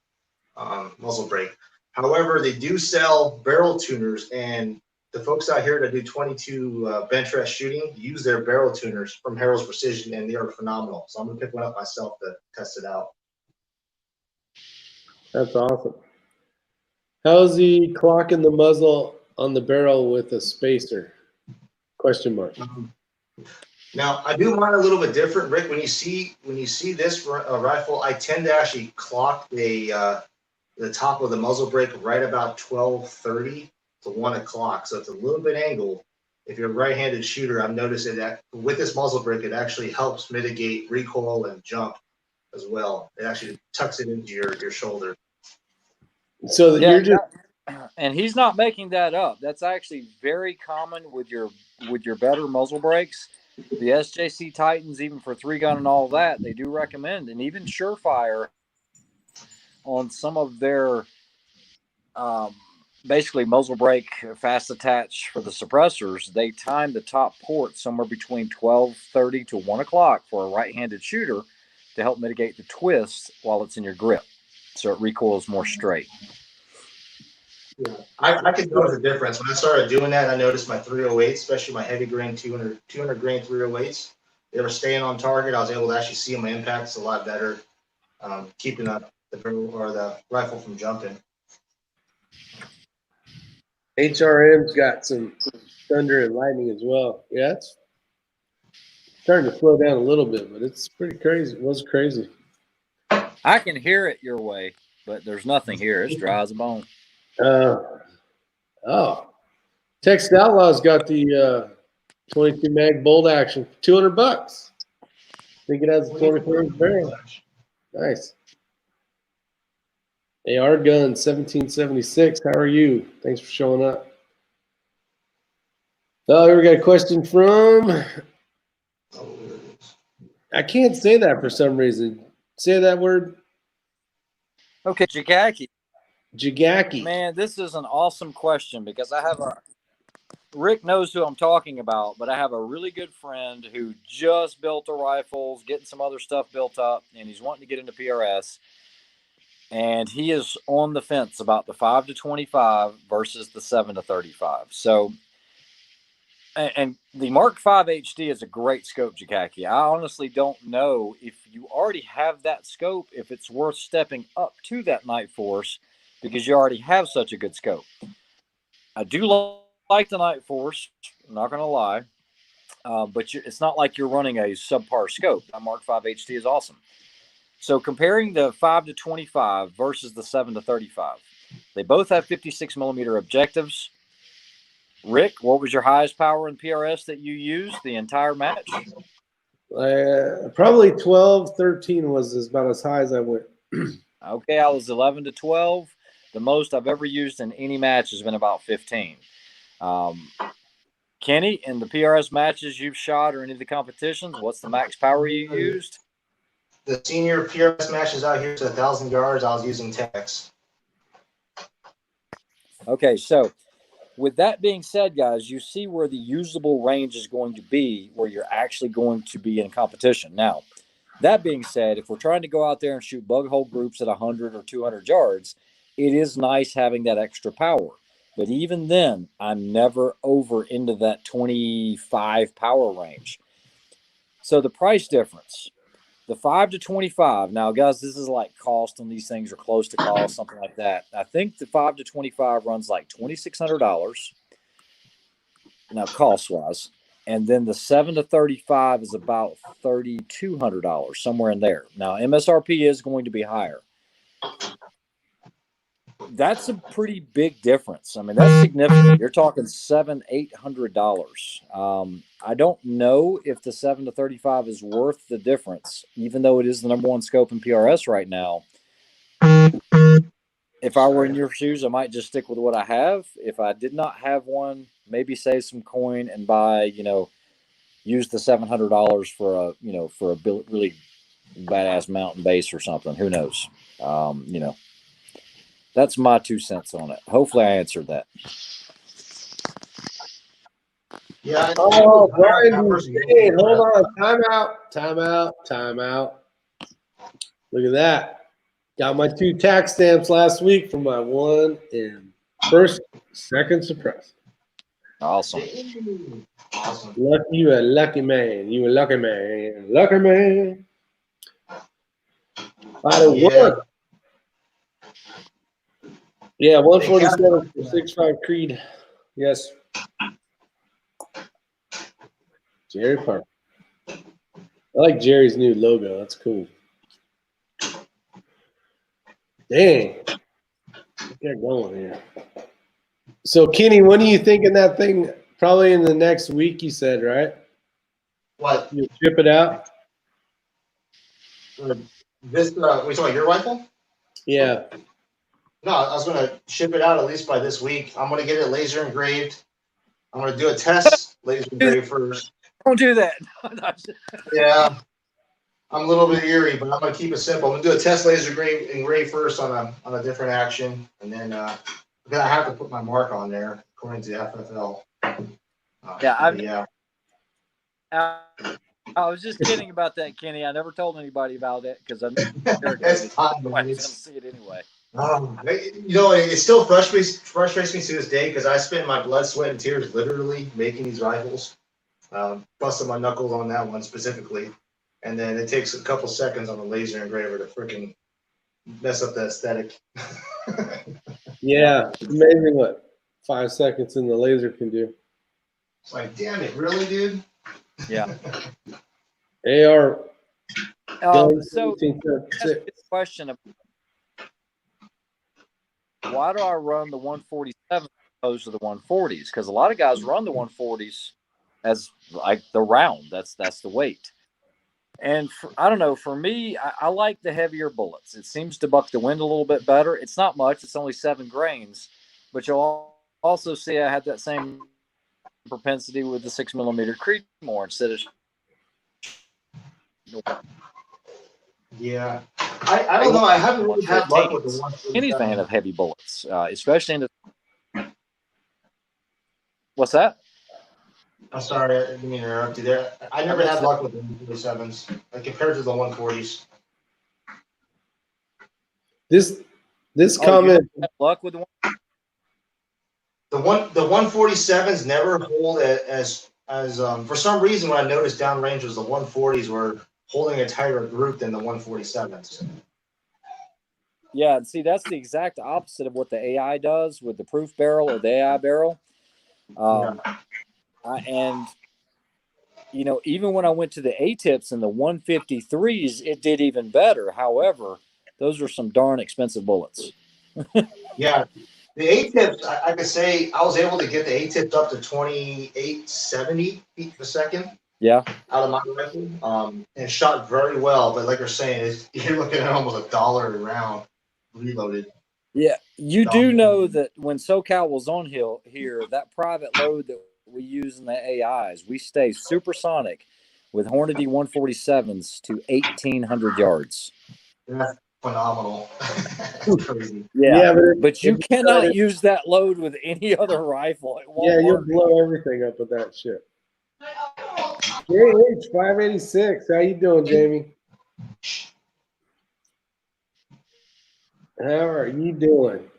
muzzle brake. However, they do sell barrel tuners, and the folks out here that do 22 bench rest shooting use their barrel tuners from Harrow's Precision, and they are phenomenal. So I'm gonna pick one up myself to test it out. That's awesome. How's he clocking the muzzle on the barrel with a spacer? Question mark. Now I do mine a little bit different, Rick. When you see this rifle, I tend to actually clock the top of the muzzle brake right about 12:30 to 1 o'clock. So it's a little bit angled. If you're a right-handed shooter, I've noticed that with this muzzle brake, it actually helps mitigate recoil and jump as well. It actually tucks it into your shoulder. So that you're just and he's not making that up. That's actually very common with your better muzzle brakes. The SJC Titans, even for 3-gun and all that, they do recommend, and even Surefire on some of their basically muzzle brake fast attach for the suppressors, they time the top port somewhere between 12:30 to 1 o'clock for a right-handed shooter to help mitigate the twist while it's in your grip, so it recoils more straight. Yeah, I can notice the difference. When I started doing that, I noticed my 308s, especially my heavy grain 200 grain 308s, they were staying on target. I was able to actually see my impacts a lot better, keeping up the barrel or the rifle from jumping. HRM's got some thunder and lightning as well. Yeah, it's starting to slow down a little bit, but it's pretty crazy. It was crazy. I can hear it your way, but there's nothing here. It's dry as a bone. Texas Outlaw's got the 22 mag bolt action, $200. I think it has a 24-inch barrel. Nice. AR gun 1776. How are you? Thanks for showing up. Oh, here we got a question from. I can't say that for some reason. Say that word. Okay, Jigaki. Jigaki. Man, this is an awesome question because I have Rick knows who I'm talking about, but I have a really good friend who just built a rifles, getting some other stuff built up, and he's wanting to get into PRS. and he is on the fence about the 5 to 25 versus the 7 to 35. So, and the Mark V HD is a great scope, Jakaki. I honestly don't know if you already have that scope, if it's worth stepping up to that Night Force because you already have such a good scope. I do like the Night Force, I'm not going to lie, but it's not like you're running a subpar scope. The Mark V HD is awesome. So comparing the 5 to 25 versus the 7 to 35, they both have 56 millimeter objectives. Rick, what was your highest power in PRS that you used the entire match? Probably 12, 13 was about as high as I went. Okay, I was 11 to 12. The most I've ever used in any match has been about 15. Kenny, in the PRS matches you've shot or any of the competitions, what's the max power you used? The senior PRS matches out here to 1,000 yards, I was using Temp. Okay, so with that being said, guys, you see where the usable range is going to be, where you're actually going to be in competition. Now, that being said, if we're trying to go out there and shoot bug hole groups at 100 or 200 yards, it is nice having that extra power. But even then, I'm never over into that 25 power range. So the price difference, the 5 to 25. Now, guys, this is like cost on these things or close to cost, something like that. I think the 5 to 25 runs like $2,600. Now, cost wise. And then the 7 to 35 is about $3,200, somewhere in there. Now, MSRP is going to be higher. That's a pretty big difference. I mean, that's significant. You're talking $700-800. I don't know if the 7 to 35 is worth the difference, even though it is the #1 scope in PRS right now. If I were in your shoes, I might just stick with what I have. If I did not have one, maybe save some coin and buy, use the $700 for a really badass mountain base or something. Who knows? That's my 2 cents on it. Hopefully I answered that. Yeah. Oh, Brian, hold on. Time out. Look at that. Got my 2 tax stamps last week for my 1 and 1st, 2nd suppressor. Awesome. You a lucky man. You a lucky man. Lucky man. Yeah, 147 for 6.5 Creed. Yes. Jerry Parker. I like Jerry's new logo. That's cool. Dang. Get going here. So, Kenny, when are you thinking that thing? Probably in the next week, you said, right? What? You ship it out? We talking about your rifle? Yeah. No, I was going to ship it out at least by this week. I'm going to get it laser engraved. I'm going to do a test laser engraved first. Don't do that. Yeah. I'm a little bit eerie, but I'm going to keep it simple. I'm going to do a test laser engraved first on a different action. And then I have to put my mark on there according to the FFL. I was just kidding about that, Kenny. I never told anybody about it because I knew It's fine, man. going to see it anyway. It still frustrates me to this day because I spent my blood, sweat, and tears literally making these rifles. Busted my knuckles on that one specifically. And then it takes a couple seconds on the laser engraver to freaking mess up the aesthetic. Yeah. It's amazing what 5 seconds in the laser can do. It's like, damn it, really, dude? Yeah. AR. So, question of why do I run the 147 opposed to the 140s? Because a lot of guys run the 140s as like the round. That's the weight. And I don't know. For me, I like the heavier bullets. It seems to buck the wind a little bit better. It's not much. It's only 7 grains. But you'll also see I had that same propensity with the 6mm Creedmoor instead of. Yeah. I don't know. I haven't really had luck with the 147. Any fan of heavy bullets, especially in the. What's that? I'm sorry, I didn't mean to interrupt you there. I never had luck with the 147s compared to the 140s. This Oh, you comment. had luck with the one? The 147s never hold as for some reason what I noticed downrange was the 140s were holding a tighter group than the 147s. Yeah, and see, that's the exact opposite of what the AI does with the proof barrel or the AI barrel. And you know, even when I went to the A-tips and the 153s, it did even better. However, those are some darn expensive bullets. Yeah, the A-tips, I could say I was able to get the A-tips up to 2870 feet per second. Yeah. Out of my rifle, and shot very well. But like you're saying, you're looking at almost $1 a round reloaded. Yeah, you do know that when SoCal was on here, that private load that we use in the AIs, we stay supersonic with Hornady 147s to 1,800 yards. That's phenomenal. That's crazy. Yeah, but but you cannot use that load with any other rifle. It won't you'll work. blow everything up with that shit. JH 586. How you doing, Jamie? How are you doing?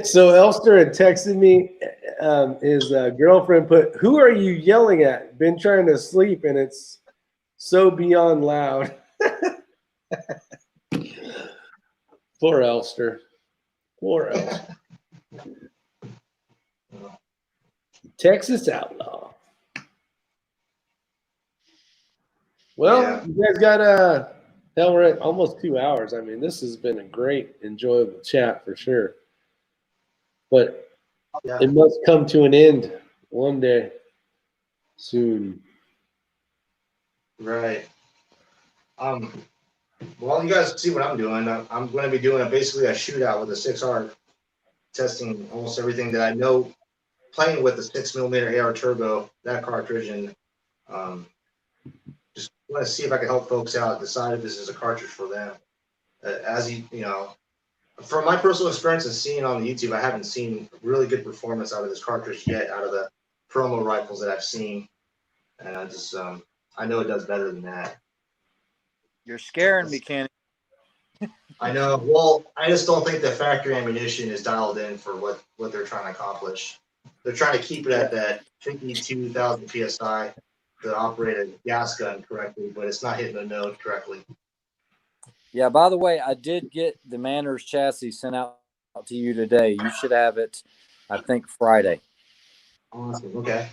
So Elster had texted me. His girlfriend put, "Who are you yelling at? Been trying to sleep and it's so beyond loud." Poor Elster. Poor Elster. Texas Outlaw. Well, Yeah. you guys got hell, we're at almost 2 hours. I mean, this has been a great, enjoyable chat for sure. But Yeah. it must come to an end one day soon. Right. Well, you guys see what I'm doing. I'm going to be doing basically a shootout with a 6R, testing almost everything that I know, playing with the 6mm AR Turbo, that cartridge, and just want to see if I can help folks out decide if this is a cartridge for them. As you know, from my personal experience and seeing on YouTube, I haven't seen really good performance out of this cartridge yet, out of the promo rifles that I've seen, and I just I know it does better than that. You're scaring me, Kenny. I know. Well, I just don't think the factory ammunition is dialed in for what they're trying to accomplish. They're trying to keep it at that 52,000 psi to operate a gas gun correctly, but it's not hitting the node correctly. Yeah, by the way, I did get the Manners chassis sent out to you today. You should have it, I think, Friday. Awesome. Okay.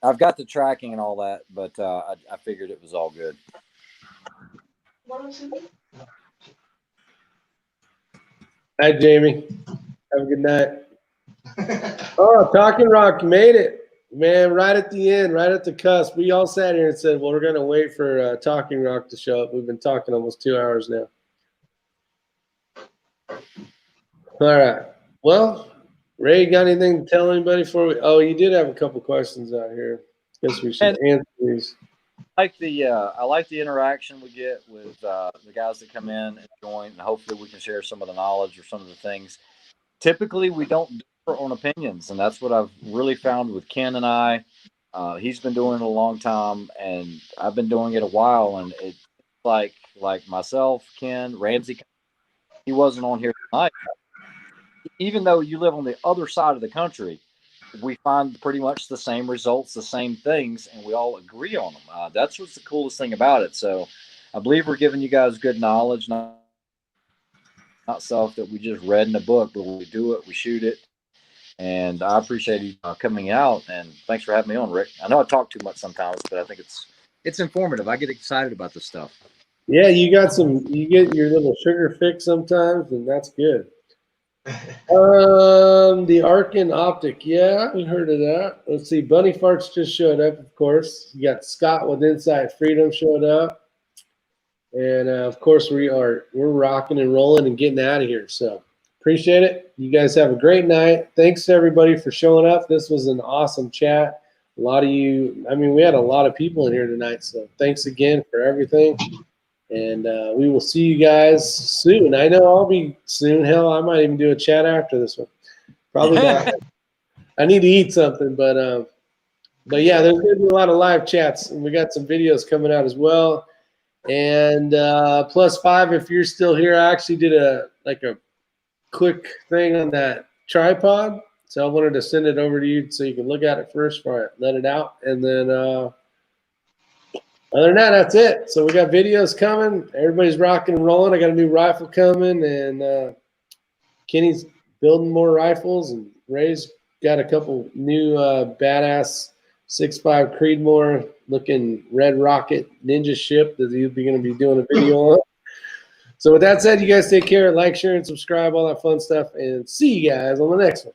I've got the tracking and all that, but I figured it was all good. Hi, Jamie. Have a good night. Oh, Talking Rock made it, man! Right at the end, right at the cusp. We all sat here and said, "Well, we're going to wait for Talking Rock to show up." We've been talking almost 2 hours now. All right. Well, Ray, got anything to tell anybody before we? Oh, you did have a couple questions out here. Guess we should answer these. I like the interaction we get with the guys that come in and join, and hopefully we can share some of the knowledge or some of the things. Typically, we don't differ on opinions, and that's what I've really found with Ken and I. He's been doing it a long time, and I've been doing it a while, and it's like myself, Ken, Ramsey. He wasn't on here tonight. Even though you live on the other side of the country, we find pretty much the same results, the same things, and we all agree on them. That's what's the coolest thing about it. So I believe we're giving you guys good knowledge, not stuff that we just read in a book, but we do it, we shoot it. And I appreciate you coming out, and thanks for having me on, Rick. I know I talk too much sometimes, but I think it's informative. I get excited about this stuff. Yeah, you get your little sugar fix sometimes, and that's good. The Arkin Optic, yeah, we heard of that. Let's see, Bunny Farts just showed up, of course. You got Scott with Inside Freedom showed up, and of course we're rocking and rolling and getting out of here. So appreciate it. You guys have a great night. Thanks to everybody for showing up. This was an awesome chat. A lot of you, I mean, we had a lot of people in here tonight, so thanks again for everything. And we will see you guys soon. I know I'll be soon. Hell, I might even do a chat after this one. Probably not. I need to eat something, but yeah, there's going to be a lot of live chats, and we got some videos coming out as well. And +5 if you're still here. I actually did a quick thing on that tripod, so I wanted to send it over to you so you can look at it first before I let it out. And then other than that, that's it. So we got videos coming. Everybody's rocking and rolling. I got a new rifle coming, and Kenny's building more rifles, and Ray's got a couple new badass 6.5 Creedmoor looking Red Rocket ninja ship that he'll be going to be doing a video on. So with that said, you guys take care, like, share, and subscribe, all that fun stuff, and see you guys on the next one.